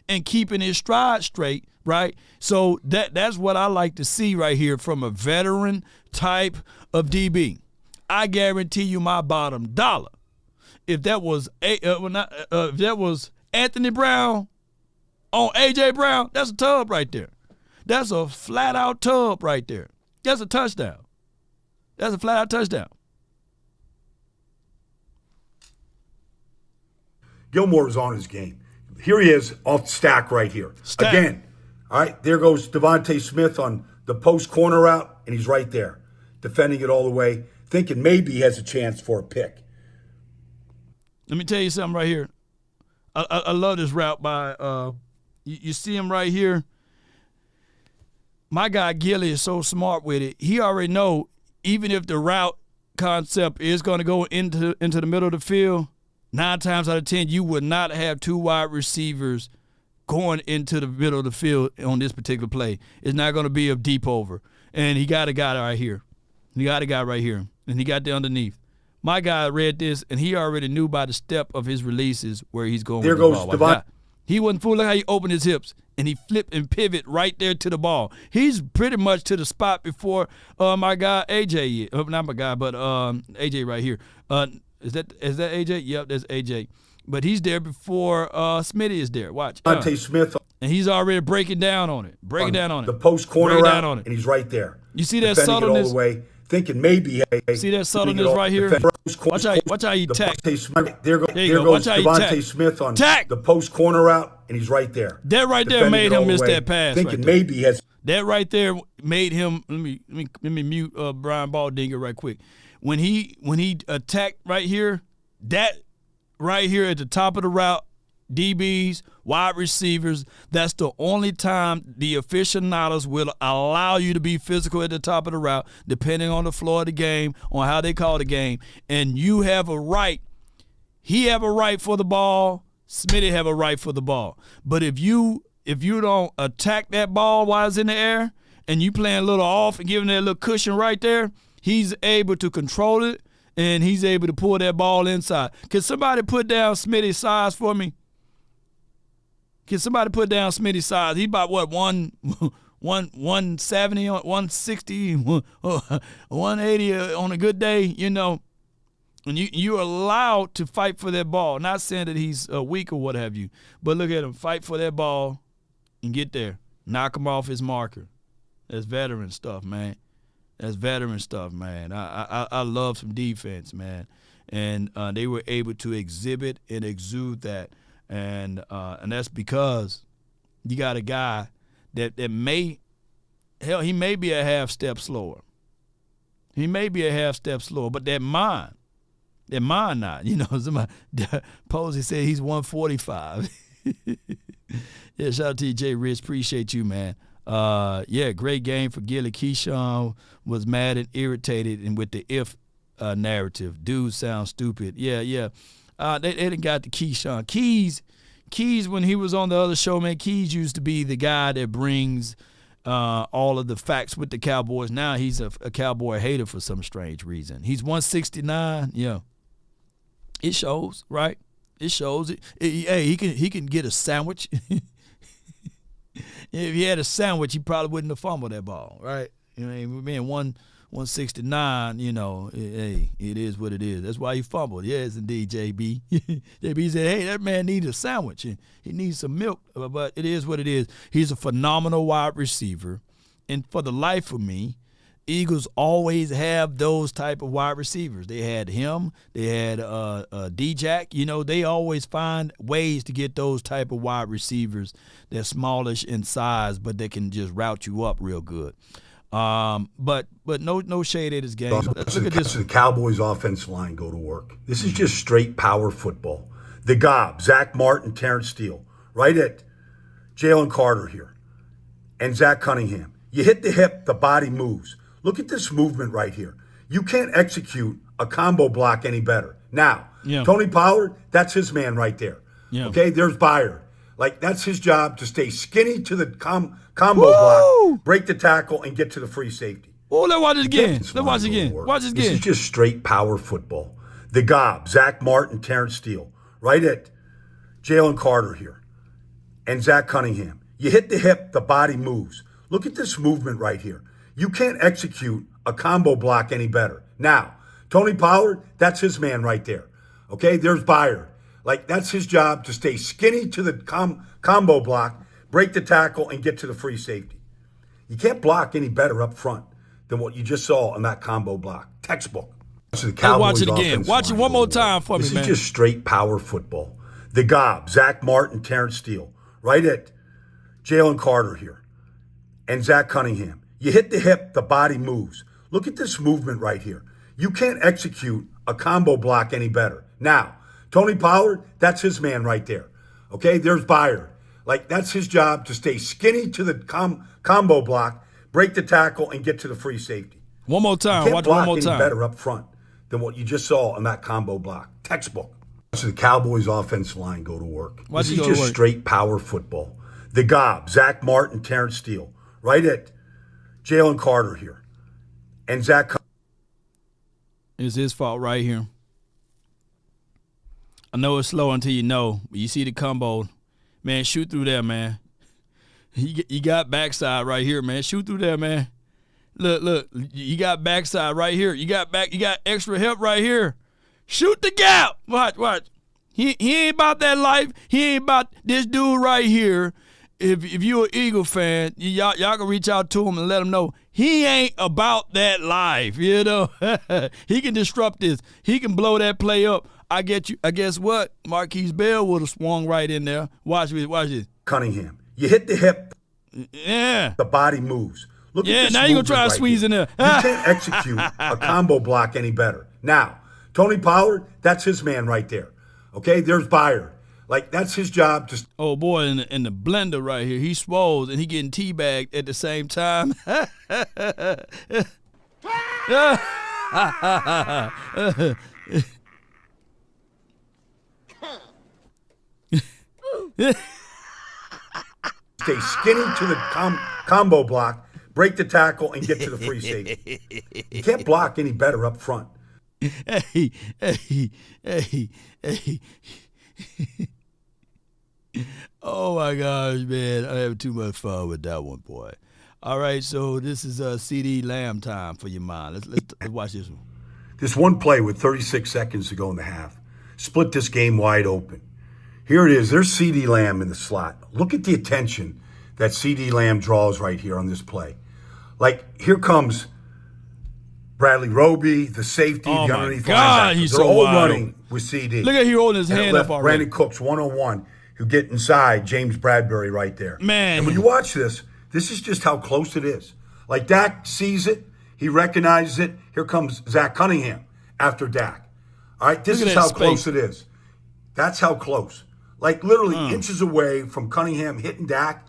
And keeping his stride straight, right? So that's what I like to see right here from a veteran type of DB. I guarantee you my bottom dollar, if that was Anthony Brown on A.J. Brown, that's a tub right there. That's a flat out tub right there. That's a touchdown. That's a flat out touchdown. Gilmore is on his game. Here he is off the stack right here. Again. All right, there goes Devontae Smith on the post corner route, and he's right there, defending it all the way, thinking maybe he has a chance for a pick. Let me tell you something right here. I love this route by you see him right here. My guy Gilly is so smart with it. He already know even if the route concept is going to go into the middle of the field, 9 times out of 10 you would not have 2 wide receivers going into the middle of the field on this particular play. It's not going to be a deep over. And he got a guy right here. And he got the underneath. My guy read this, and he already knew by the step of his releases where he's going with the ball. There goes Devon. He wasn't fooling how he opened his hips, and he flipped and pivot right there to the ball. He's pretty much to the spot before my guy AJ. Not my guy, but AJ right here. Is that AJ? Yep, that's AJ. But he's there before Smitty is there. Watch. Devontae Smith. And he's already breaking down on it. The post corner route, and he's right there. You see that defending it all subtleness? the way, thinking maybe. Hey, See that subtleness right here? Watch how he tack. There goes Devontae Smith on the post corner route, and he's right there. That right there made him miss that pass. Thinking maybe he has. That right there made him. Let me mute Brian Baldinger right quick. When he attacked right here, that right here at the top of the route, DBs, wide receivers, that's the only time the aficionados will allow you to be physical at the top of the route, depending on the floor of the game, on how they call the game. And you have a right. He have a right for the ball. Smitty have a right for the ball. But if you don't attack that ball while it's in the air and you playing a little off and giving that little cushion right there, he's able to control it and he's able to pull that ball inside. Can somebody put down Smitty's size for me? Can somebody put down Smitty's size? He about what, 170, 160, 180 on a good day, you know. And you're allowed to fight for that ball. Not saying that he's weak or what have you, but look at him, fight for that ball and get there. Knock him off his marker. That's veteran stuff, man. That's veteran stuff, man. I love some defense, man. And they were able to exhibit and exude that. And that's because you got a guy that he may be a half step slower. He may be a half step slower, but that mind not. You know, somebody Posey said he's 145. Yeah, shout out to you, Jay Rich. Appreciate you, man. Yeah, great game for Gilly. Keyshawn was mad and irritated and with the if narrative. Dude sounds stupid. Yeah. They done got the Keyshawn. Keys, when he was on the other show, man, Keys used to be the guy that brings all of the facts with the Cowboys. Now he's a Cowboy hater for some strange reason. He's 169. Yeah. It shows, right? It shows. Hey, he can get a sandwich. If he had a sandwich, he probably wouldn't have fumbled that ball, right? You know, being 169, you know, hey, it is what it is. That's why he fumbled. Yes, indeed, JB. JB said, hey, that man needs a sandwich. And he needs some milk, but it is what it is. He's a phenomenal wide receiver. And for the life of me, Eagles always have those type of wide receivers. They had him. They had D-Jack. You know, they always find ways to get those type of wide receivers. They're smallish in size, but they can just route you up real good. But no shade at his game. Look at this. The Cowboys offensive line go to work. This is just straight power football. The Gob, Zach Martin, Terrence Steele, right at Jalen Carter here, and Zach Cunningham. You hit the hip, the body moves. Look at this movement right here. You can't execute a combo block any better. Now, Tony Pollard, that's his man right there. Yeah. Okay, there's Byard. Like, that's his job to stay skinny to the combo block, break the tackle, and get to the free safety. Oh, let's watch it again. Let's watch it again. Watch it again. This is just straight power football. The Gob, Zach Martin, Terrence Steele, right at Jalen Carter here, and Zach Cunningham. You hit the hip, the body moves. Look at this movement right here. You can't execute a combo block any better. Now, Tony Pollard, that's his man right there. Okay, there's Byard. Like, that's his job to stay skinny to the combo block, break the tackle, and get to the free safety. You can't block any better up front than what you just saw in that combo block. Textbook. The Cowboys watch it again. Watch it one more time for me, man. This is just straight power football. The Gob, Zach Martin, Terrence Steele, right at Jalen Carter here, and Zach Cunningham. You hit the hip, the body moves. Look at this movement right here. You can't execute a combo block any better. Now, Tony Pollard, that's his man right there. Okay, there's Byard. Like, that's his job to stay skinny to the combo block, break the tackle, and get to the free safety. One more time. You can't watch block one more any time. better up front than what you just saw in that combo block. Textbook. So the Cowboys offensive line go to work. This is just straight power football. The Gob, Zach Martin, Terrence Steele, right at Jalen Carter here, and Zach. It's his fault right here. I know it's slow until you know, but you see the combo. Man, shoot through there, man. You got backside right here, man. Shoot through there, man. Look, you got backside right here. You got extra help right here. Shoot the gap. Watch. He ain't about that life. He ain't about this dude right here if you're an Eagle fan, y'all can reach out to him and let him know he ain't about that life, you know. He can disrupt this. He can blow that play up. I get you. I guess what? Marquise Bell would have swung right in there. Watch this. Cunningham. You hit the hip. Yeah. The body moves. Look at this now you're going to try to right squeeze here. in there. You can't execute a combo block any better. Now, Tony Pollard, that's his man right there. Okay, there's Byard. Like, that's his job to... Oh, boy, in the blender right here, he swole and he getting teabagged at the same time. Stay skinny to the combo block, break the tackle, and get to the free safety. You can't block any better up front. Hey. Oh, my gosh, man. I have too much fun with that one, boy. All right, so this is CeeDee Lamb time for your mind. Let's watch this one. This one play with 36 seconds to go in the half split this game wide open. Here it is. There's CeeDee Lamb in the slot. Look at the attention that CeeDee Lamb draws right here on this play. Like, here comes Bradley Roby, the safety, the underneath linebacker. He's They're so all wide running open. with CeeDee. Look at he holding his hand up already. Brandon Cooks, 101, who get inside James Bradbury right there. Man. And when you watch this is just how close it is. Like, Dak sees it. He recognizes it. Here comes Zach Cunningham after Dak. All right, this is how close it is. That's how close. Like, literally inches away from Cunningham hitting Dak,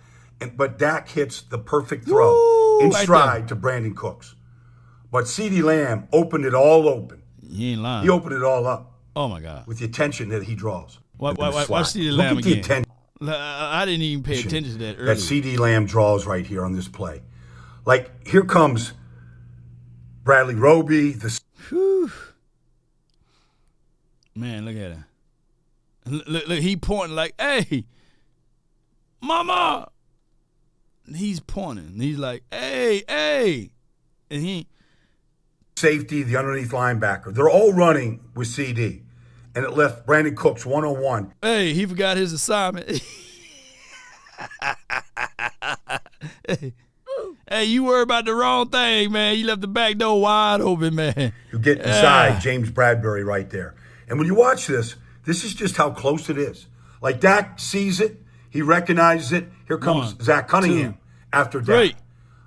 but Dak hits the perfect throw in stride to Brandon Cooks. But CeeDee Lamb opened it all open. He ain't lying. He opened it all up. Oh, my God. With the attention that he draws. Watch CeeDee Lamb again. Look at the attention. I didn't even pay attention to that earlier. That CeeDee Lamb draws right here on this play. Like, here comes Bradley Roby. Man, look at him. Look, he pointing like, hey, mama. He's pointing. He's like, hey. And he. Safety, the underneath linebacker. They're all running with CeeDee. And it left Brandon Cooks 101. Hey, he forgot his assignment. Hey, you worry about the wrong thing, man. You left the back door wide open, man. You get inside James Bradbury right there. And when you watch this is just how close it is. Like, Dak sees it. He recognizes it. Here comes Zach Cunningham after Dak. Three.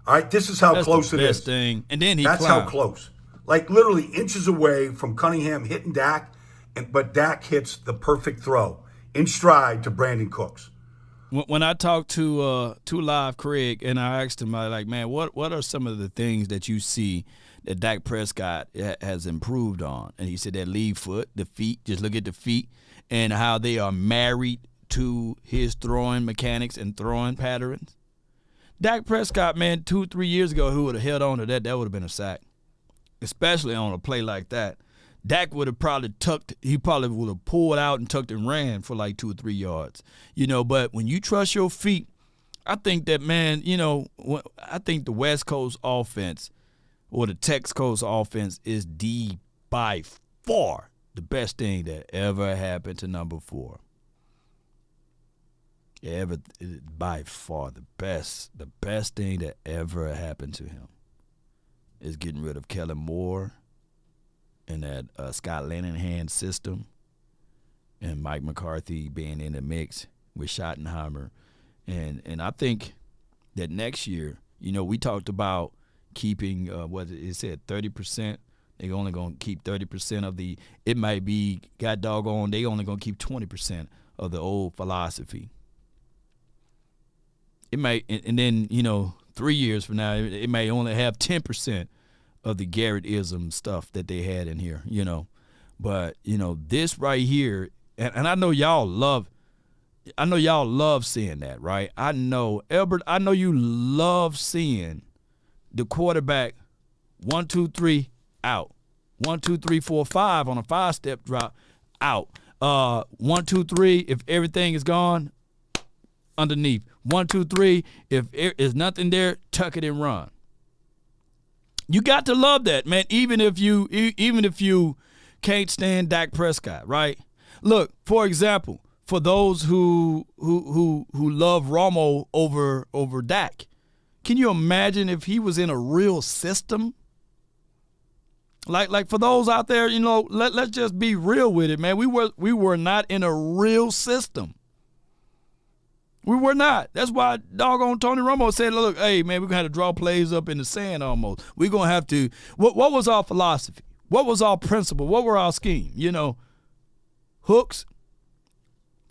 All right, this is how close it is. That's the best thing. And then That's how close. Like, literally inches away from Cunningham hitting Dak, but Dak hits the perfect throw in stride to Brandon Cooks. When I talked to Live Craig and I asked him, I like, man, what are some of the things that you see that Dak Prescott has improved on? And he said that lead foot, the feet, just look at the feet and how they are married to his throwing mechanics and throwing patterns. Dak Prescott, man, 2-3 years ago, who would have held on to that would have been a sack, especially on a play like that. Dak would have probably would have pulled out and tucked and ran for like 2 or 3 yards. You know, but when you trust your feet, I think that, man, you know, I think the West Coast offense or the Texas Coast offense is by far the best thing that ever happened to number 4. By far the best thing that ever happened to him is getting rid of Kellen Moore and that Scott Linehan system and Mike McCarthy being in the mix with Schottenheimer. And I think that next year, you know, we talked about keeping, what it said, 30%. They're only going to keep 30% of the, it might be, God doggone, they only going to keep 20% of the old philosophy. It might, and then, you know, 3 years from now, it may only have 10% of the Garrett-ism stuff that they had in here, you know. But, you know, this right here, and I know y'all love seeing that, right? I know, Albert, I know you love seeing the quarterback 1, 2, 3 out. 1, 2, 3, 4, 5 on a 5-step drop out. 1, 2, 3, if everything is gone, underneath. 1, 2, 3, if there's nothing there, tuck it and run. You got to love that, man, even if you can't stand Dak Prescott, right? Look, for example, for those who love Romo over Dak. Can you imagine if he was in a real system? Like for those out there, let's just be real with it, man. We were not in a real system. We were not. That's why doggone Tony Romo said, look, hey, man, we're going to have to draw plays up in the sand almost. We're going to have to – what was our philosophy? What was our principle? What were our scheme? Hooks,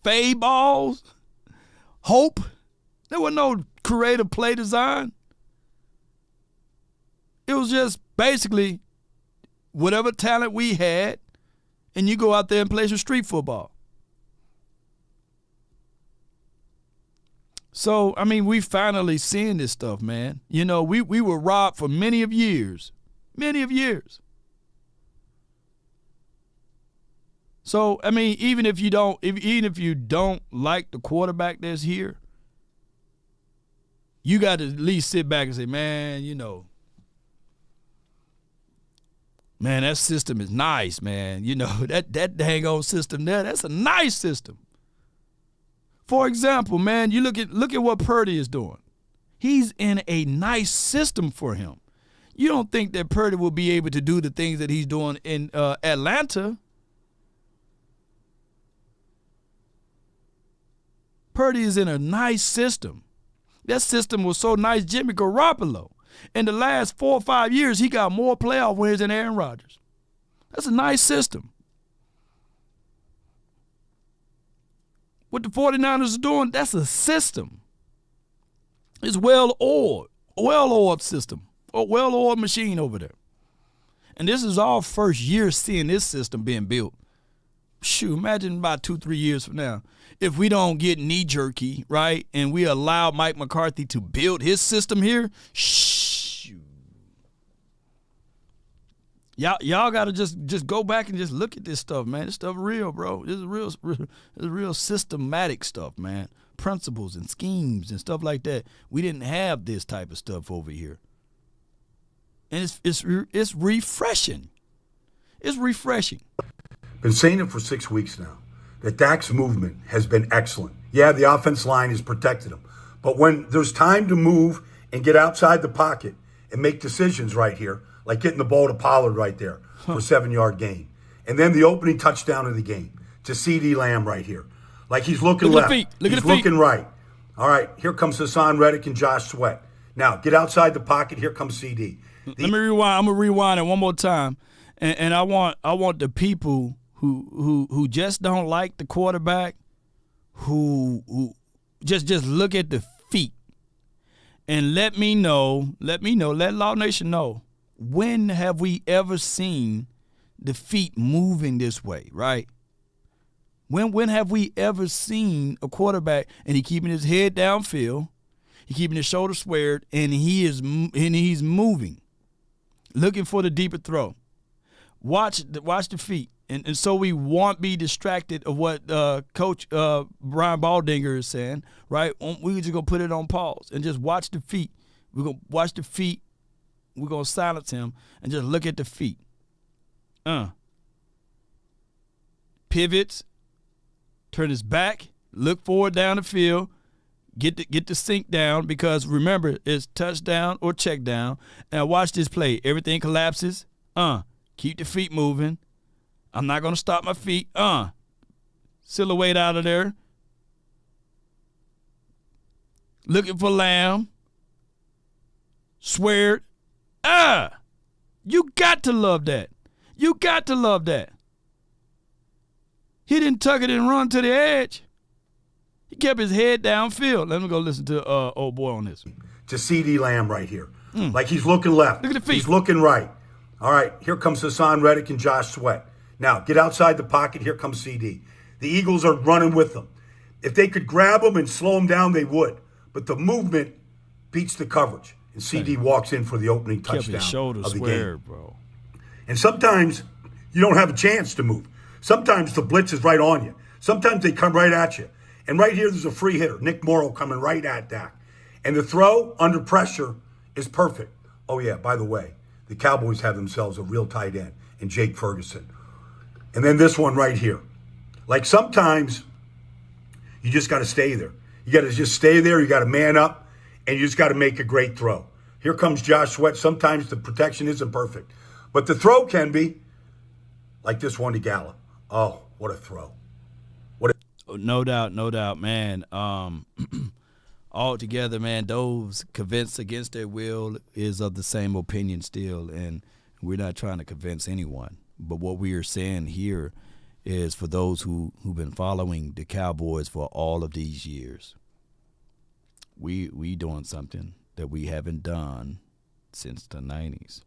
fade balls, hope. There was no creative play design. It was just basically whatever talent we had, and you go out there and play some street football. So, we finally seeing this stuff, man. We were robbed for many of years. Many of years. So, even if you don't like the quarterback that's here, you got to at least sit back and say, man, man, that system is nice, man. That dang old system there, that's a nice system. For example, man, you look at what Purdy is doing. He's in a nice system for him. You don't think that Purdy will be able to do the things that he's doing in Atlanta? Purdy is in a nice system. That system was so nice, Jimmy Garoppolo, in the last 4 or 5 years, he got more playoff wins than Aaron Rodgers. That's a nice system. What the 49ers are doing, that's a system. It's well-oiled system, a well-oiled machine over there. And this is our first year seeing this system being built. Shoot, imagine about 2-3 years from now, if we don't get knee-jerky, right, and we allow Mike McCarthy to build his system here, Y'all got to just go back and just look at this stuff, man. This stuff real, bro. This is real systematic stuff, man. Principles and schemes and stuff like that. We didn't have this type of stuff over here. And it's refreshing. It's refreshing. Been saying it for 6 weeks now, that Dak's movement has been excellent. Yeah, the offense line has protected him. But when there's time to move and get outside the pocket and make decisions right here, like getting the ball to Pollard right there for a 7-yard gain. And then the opening touchdown of the game to CeeDee Lamb right here. Like he's looking left. He's looking right. All right, here comes Hassan Reddick and Josh Sweat. Now, get outside the pocket. Here comes CD. Let me rewind. I'm going to rewind it one more time. And I want the people who just don't like the quarterback, who just look at the feet. And let Law Nation know. When have we ever seen the feet moving this way, right? When have we ever seen a quarterback and he keeping his head downfield, he keeping his shoulders squared, and he's moving, looking for the deeper throw. Watch the feet, and so we won't be distracted of what Coach Brian Baldinger is saying, right? We're just gonna put it on pause and just watch the feet. We're gonna watch the feet. We're going to silence him and just look at the feet. Pivots, turn his back, look forward down the field, get the sink down, because remember, it's touchdown or check down. And watch this play. Everything collapses. Keep the feet moving. I'm not going to stop my feet. Silhouette out of there. Looking for Lamb. Swear. You got to love that. You got to love that. He didn't tuck it and run to the edge. He kept his head downfield. Let me go listen to old boy on this. To CeeDee Lamb right here. Like he's looking left. Look at the feet. He's looking right. All right, here comes Hassan Reddick and Josh Sweat. Now, get outside the pocket. Here comes CD. The Eagles are running with them. If they could grab him and slow him down, they would. But the movement beats the coverage. And CD walks in for the opening touchdown of the game. Bro. And sometimes you don't have a chance to move. Sometimes the blitz is right on you. Sometimes they come right at you. And right here, there's a free hitter, Nick Morrow, coming right at Dak. And the throw under pressure is perfect. Oh, yeah, by the way, the Cowboys have themselves a real tight end in Jake Ferguson. And then this one right here. Like sometimes You just got to stay there. You got to just stay there. You got to man up, and you just got to make a great throw. Here comes Josh Sweat. Sometimes the protection isn't perfect, but the throw can be, like this one to Gallup. Oh, what a throw. No doubt, man. All together, man, those convinced against their will is of the same opinion still, and we're not trying to convince anyone. But what we are saying here is for those who've been following the Cowboys for all of these years, we doing something that we haven't done since the 90s.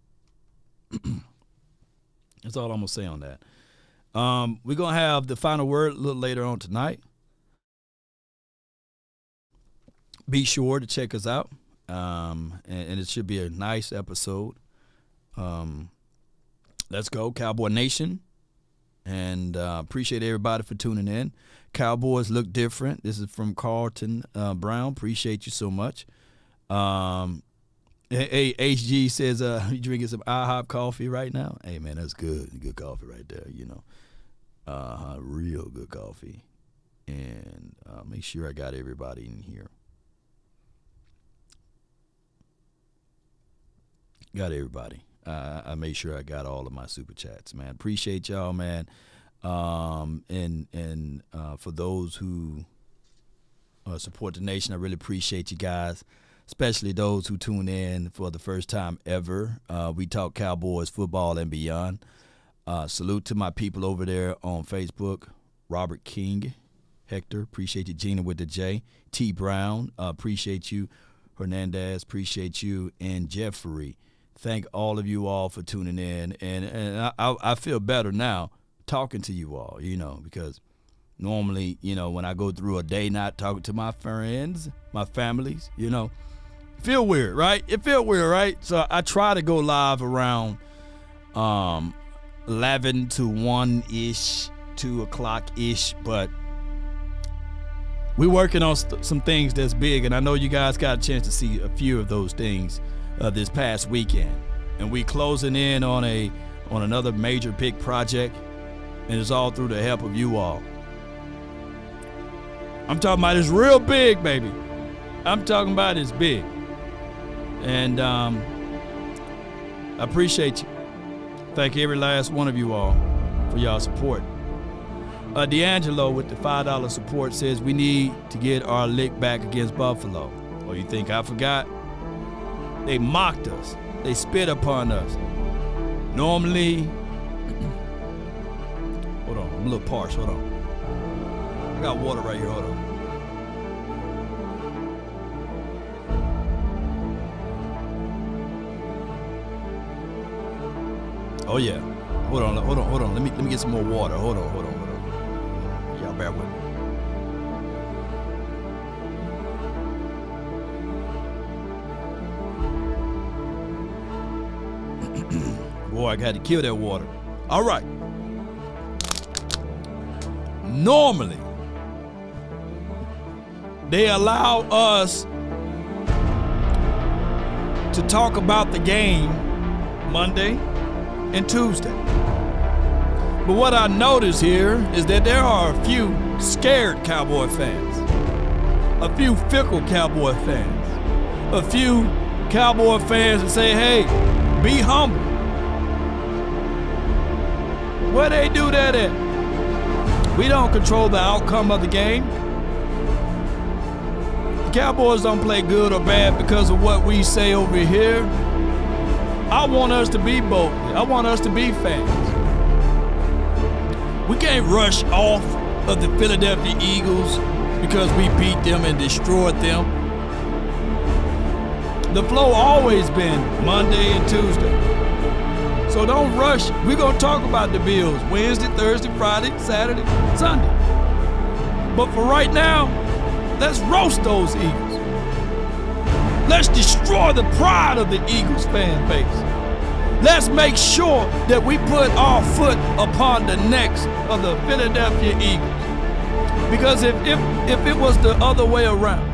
That's all I'm going to say on that. We're going to have the final word a little later on tonight. Be sure to check us out, and it should be a nice episode. Let's go, Cowboy Nation, and appreciate everybody for tuning in. Cowboys look different. This is from Carlton Brown. Appreciate you so much. Hey, HG says, you drinking some IHOP coffee right now? Hey, man, that's good. Good coffee right there, you know. Real good coffee. And make sure I got everybody in here. Got everybody. I made sure I got all of my super chats, man. Appreciate y'all, man. And for those who support the nation, I really appreciate you guys, especially those who tune in for the first time ever. We talk Cowboys football and beyond. Salute to my people over there on Facebook. Robert King, Hector, appreciate you. Gina with the J. T. Brown, appreciate you. Hernandez, appreciate you. And Jeffrey. Thank all of you all for tuning in, and I feel better now talking to you all, you know, because normally, you know, when I go through a day not talking to my friends, my families, you know, feel weird, right? It feel weird, right? So I try to go live around 11 to 1-ish, 2 o'clock-ish, but we're working on some things that's big, and I know you guys got a chance to see a few of those things this past weekend, and we closing in on another major big project, and it's all through the help of you all. I'm talking about it's real big, baby. I'm talking about it's big, and I appreciate you. Thank every last one of you all for y'all support. D'Angelo with the $5 support says we need to get our lick back against Buffalo. Oh, you think I forgot? They mocked us. They spit upon us. Normally, hold on, I'm a little parched. Hold on. I got water right here. Hold on. Oh yeah. Hold on. Let me get some more water. Hold on. Y'all bear with me. Boy, I got to kill that water. All right. Normally, they allow us to talk about the game Monday and Tuesday. But what I notice here is that there are a few scared Cowboy fans, a few fickle Cowboy fans, a few Cowboy fans that say, hey, be humble. Where they do that at? We don't control the outcome of the game. The Cowboys don't play good or bad because of what we say over here. I want us to be bold. I want us to be fans. We can't rush off of the Philadelphia Eagles because we beat them and destroyed them. The flow always been Monday and Tuesday. So don't rush. We're going to talk about the Bills Wednesday, Thursday, Friday, Saturday, Sunday. But for right now, let's roast those Eagles. Let's destroy the pride of the Eagles fan base. Let's make sure that we put our foot upon the necks of the Philadelphia Eagles. Because if it was the other way around,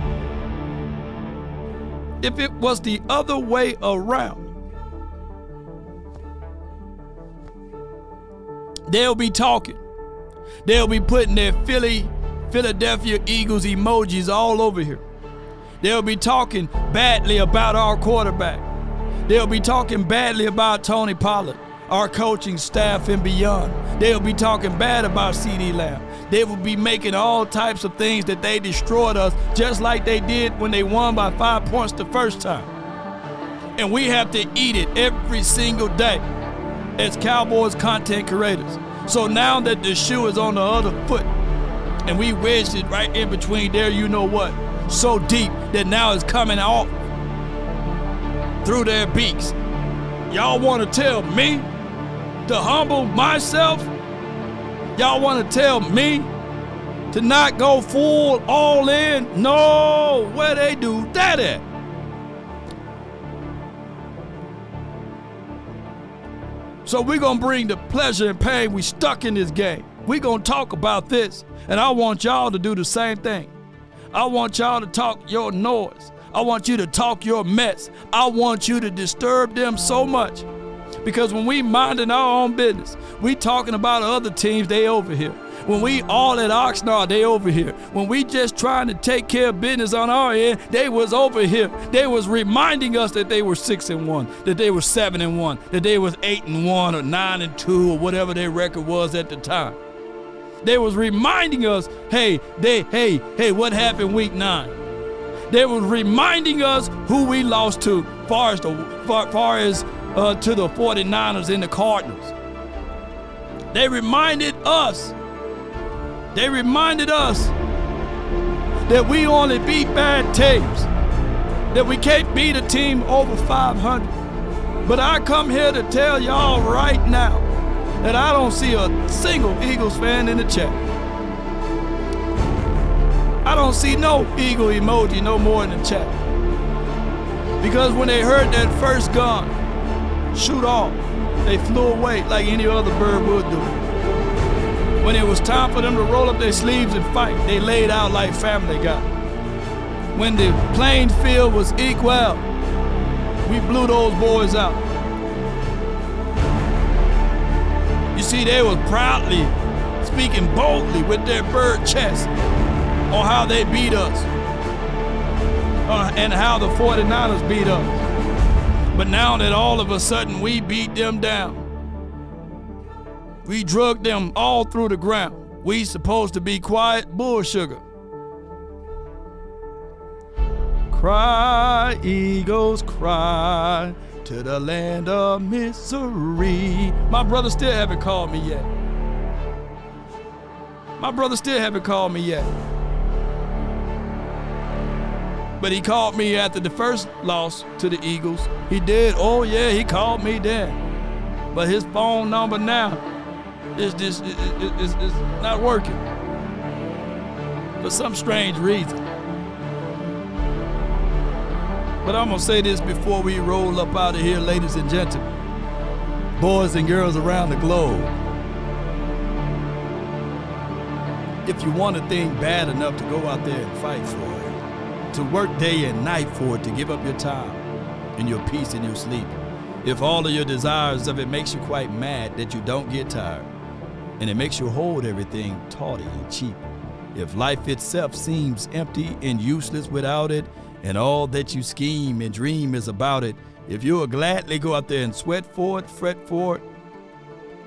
they'll be talking. They'll be putting their Philly Philadelphia Eagles emojis all over here. They'll be talking badly about our quarterback. They'll be talking badly about Tony Pollard, our coaching staff and beyond. They'll be talking bad about CeeDee Lamb. They will be making all types of things that they destroyed us, just like they did when they won by 5 points the first time. And we have to eat it every single day as Cowboys content creators. So now that the shoe is on the other foot and we wedged it right in between there, you know what, so deep that now it's coming off through their beaks. Y'all want to tell me to humble myself? Y'all want to tell me to not go full all in? No, where they do that at? So we're going to bring the pleasure and pain we stuck in this game. We're going to talk about this, and I want y'all to do the same thing. I want y'all to talk your noise. I want you to talk your mess. I want you to disturb them so much. Because when we minding our own business, we talking about other teams, they over here. When we all at Oxnard, they over here. When we just trying to take care of business on our end, they was over here. They was reminding us that they were 6-1, that they were 7-1, that they was 8-1 or 9-2 or whatever their record was at the time. They was reminding us, hey, what happened week 9? They was reminding us who we lost to, far as to the 49ers and the Cardinals. They reminded us that we only beat bad teams, that we can't beat a team over 500. But I come here to tell y'all right now that I don't see a single Eagles fan in the chat. I don't see no Eagle emoji no more in the chat. Because when they heard that first gun shoot off, they flew away like any other bird would do. When it was time for them to roll up their sleeves and fight, they laid out like Family Guy. When the playing field was equal, we blew those boys out. You see, they was proudly speaking boldly with their bird chest on how they beat us and how the 49ers beat us. But now that all of a sudden we beat them down, we drug them all through the ground. We supposed to be quiet bull sugar. Cry, Eagles, cry to the land of misery. My brother still haven't called me yet. But he called me after the first loss to the Eagles. He did. Oh, yeah, he called me then. But his phone number now is not working for some strange reason. But I'm going to say this before we roll up out of here, ladies and gentlemen, boys and girls around the globe. If you want a thing bad enough to go out there and fight for it, to work day and night for it, to give up your time and your peace and your sleep, if all of your desires of it makes you quite mad that you don't get tired, and it makes you hold everything tawdry and cheap, if life itself seems empty and useless without it, and all that you scheme and dream is about it, if you'll gladly go out there and sweat for it, fret for it,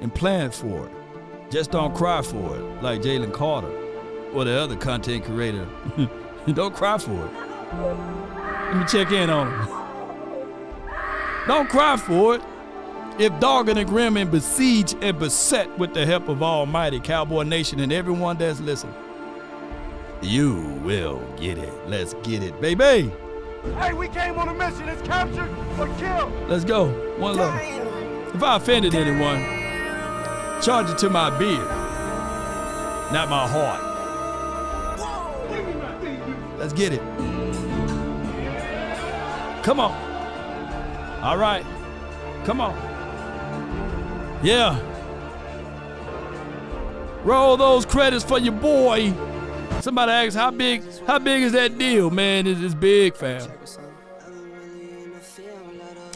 and plan for it, just don't cry for it like Jalen Carter or the other content creator. Don't cry for it. Let me check in on him. Don't cry for it. If dogged and grim and besieged and beset with the help of Almighty Cowboy Nation and everyone that's listening, you will get it. Let's get it, baby. Hey, we came on a mission. It's capture or kill. Let's go. One love. If I offended anyone, charge it to my beard, not my heart. Let's get it. Come on. All right. Come on. Yeah. Roll those credits for your boy. Somebody asked, how big is that deal? Man, it's big, fam.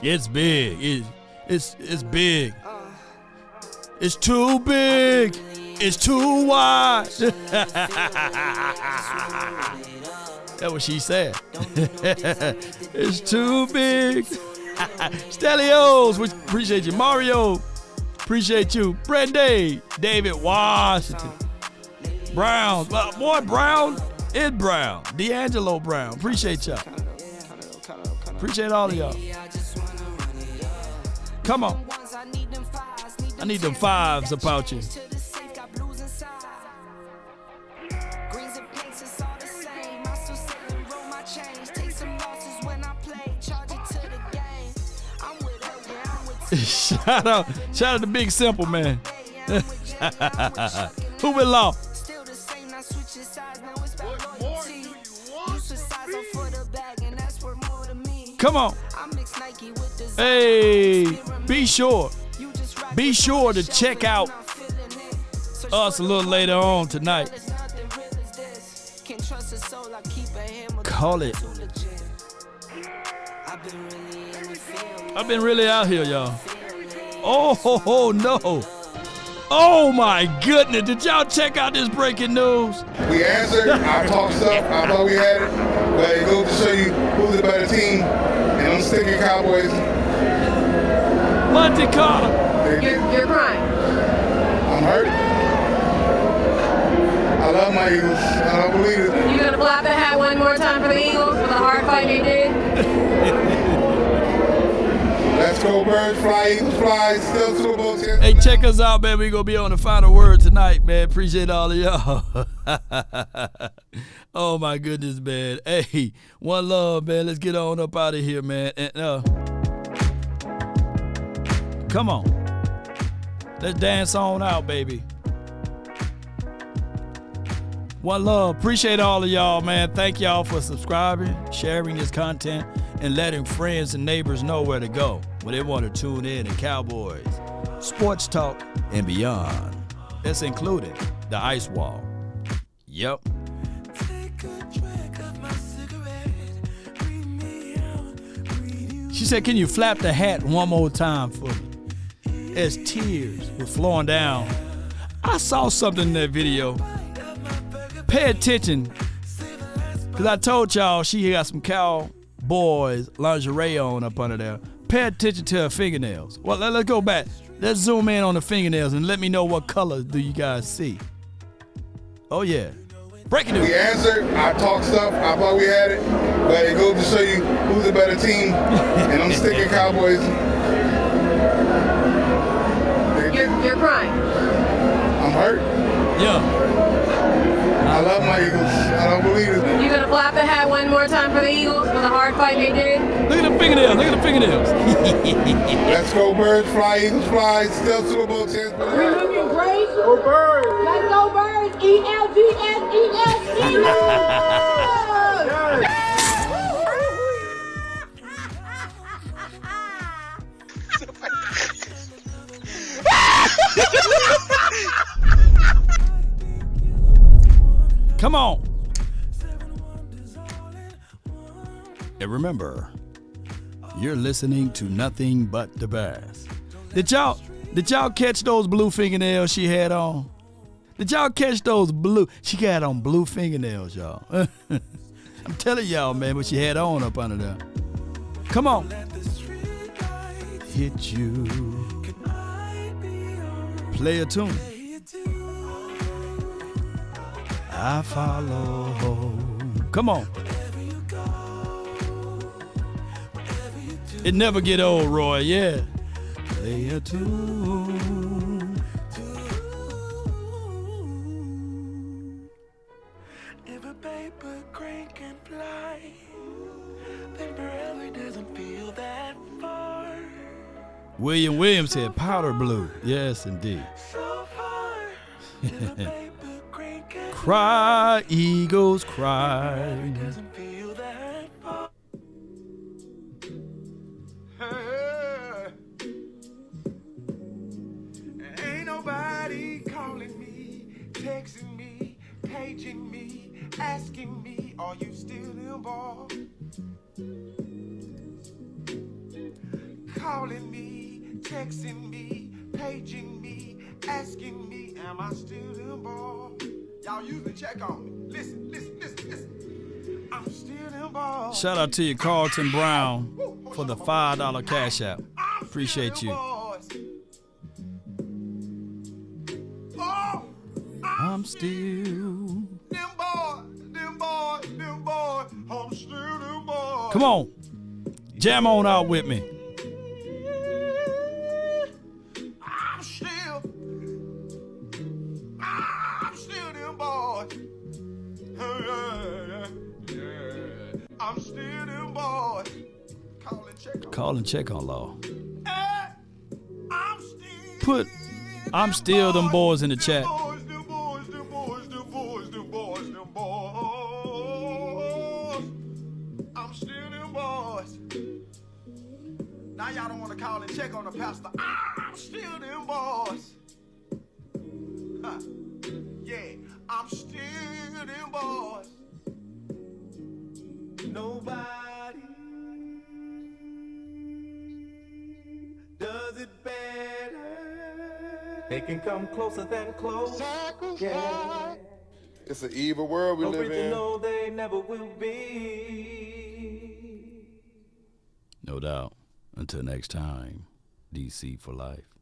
It's big. It's big. It's too big. It's too wide. That's what she said. It's too big. Stelios, we appreciate you. Mario, appreciate you. Brenda, David Washington. Brown, boy, Brown is Brown. D'Angelo Brown, appreciate y'all. Appreciate all of y'all. Come on. I need them fives about you. Shout out to Big Simple, man. Who will law? Come on. Hey, be sure to check out us a little later on tonight. Call it. I've been really out here, y'all. Oh no. Oh my goodness. Did y'all check out this breaking news? We answered. I talked stuff. I thought we had it. But it goes to show you who's the better team. And I'm sticking Cowboys. Monte Carlo. You're crying. I'm hurt. I love my Eagles. I don't believe it. You gonna flap the hat one more time for the Eagles for the hard fight they did? Let's go Birds, fly Eagles, fly. Still Super Bowl champions. Hey, check us out, man. We're going to be on the final word tonight, man. Appreciate all of y'all. Oh, my goodness, man. Hey, one love, man. Let's get on up out of here, man. And come on. Let's dance on out, baby. One love. Appreciate all of y'all, man. Thank y'all for subscribing, sharing this content, and letting friends and neighbors know where to go when they want to tune in to Cowboys, sports talk, and beyond. That's including the ice wall. Yep. She said, can you flap the hat one more time for me? As tears were flowing down. I saw something in that video. Pay attention, because I told y'all she got some Cowboys lingerie on up under there. Pay attention to her fingernails. Well, let's go back. Let's zoom in on the fingernails and let me know what color do you guys see. Oh, yeah. Breaking news. We answered. I talked stuff. I thought we had it. But it goes to show you who's the better team. And I'm sticking Cowboys. You're crying. I'm hurt. Yeah. I love my Eagles. I don't believe it. You gonna flap the hat one more time for the Eagles for the hard fight they did? Look at the fingernails. Look at the fingernails. Let's go Birds, fly Eagles, fly. Still Super Bowl champions. We're looking great. Go Birds. Let's go Birds. ELGS. Come on. And remember, you're listening to nothing but the best. Did y'all catch those blue fingernails she had on? Did y'all catch those blue? She got on blue fingernails, y'all. I'm telling y'all, man, what she had on up under there. Come on. Hit you. Play a tune. I follow. Come on. It never get old, Roy. Yeah. Play a tune. If a paper crane can fly, then forever doesn't feel that far. William Williams said powder blue. Yes, indeed. So far. Cry, Eagles, cry. Doesn't feel that far. Ain't nobody calling me, texting me, paging me, asking me, are you still involved? Calling me, texting me, paging me, asking me, am I still them boy? Y'all usually check on me. Listen. I'm still them boy. Shout out to you, Carlton Brown, for the $5 cash app. Appreciate you. I'm still. Them boy. I'm still them boy. Come on. Jam on out with me. I'm still them boys. Yeah. I'm still them boys. Call and check on law. I'm still. Put I'm still them boys in the chat. Them boys. I'm still them boys. Now y'all don't want to call and check on the pastor. I'm still them boys. Huh. Yeah, I'm still them boys. Nobody does it better. They can come closer than close. Yeah. It's an evil world we live in. Original they never will be. No doubt. Until next time, DC for life.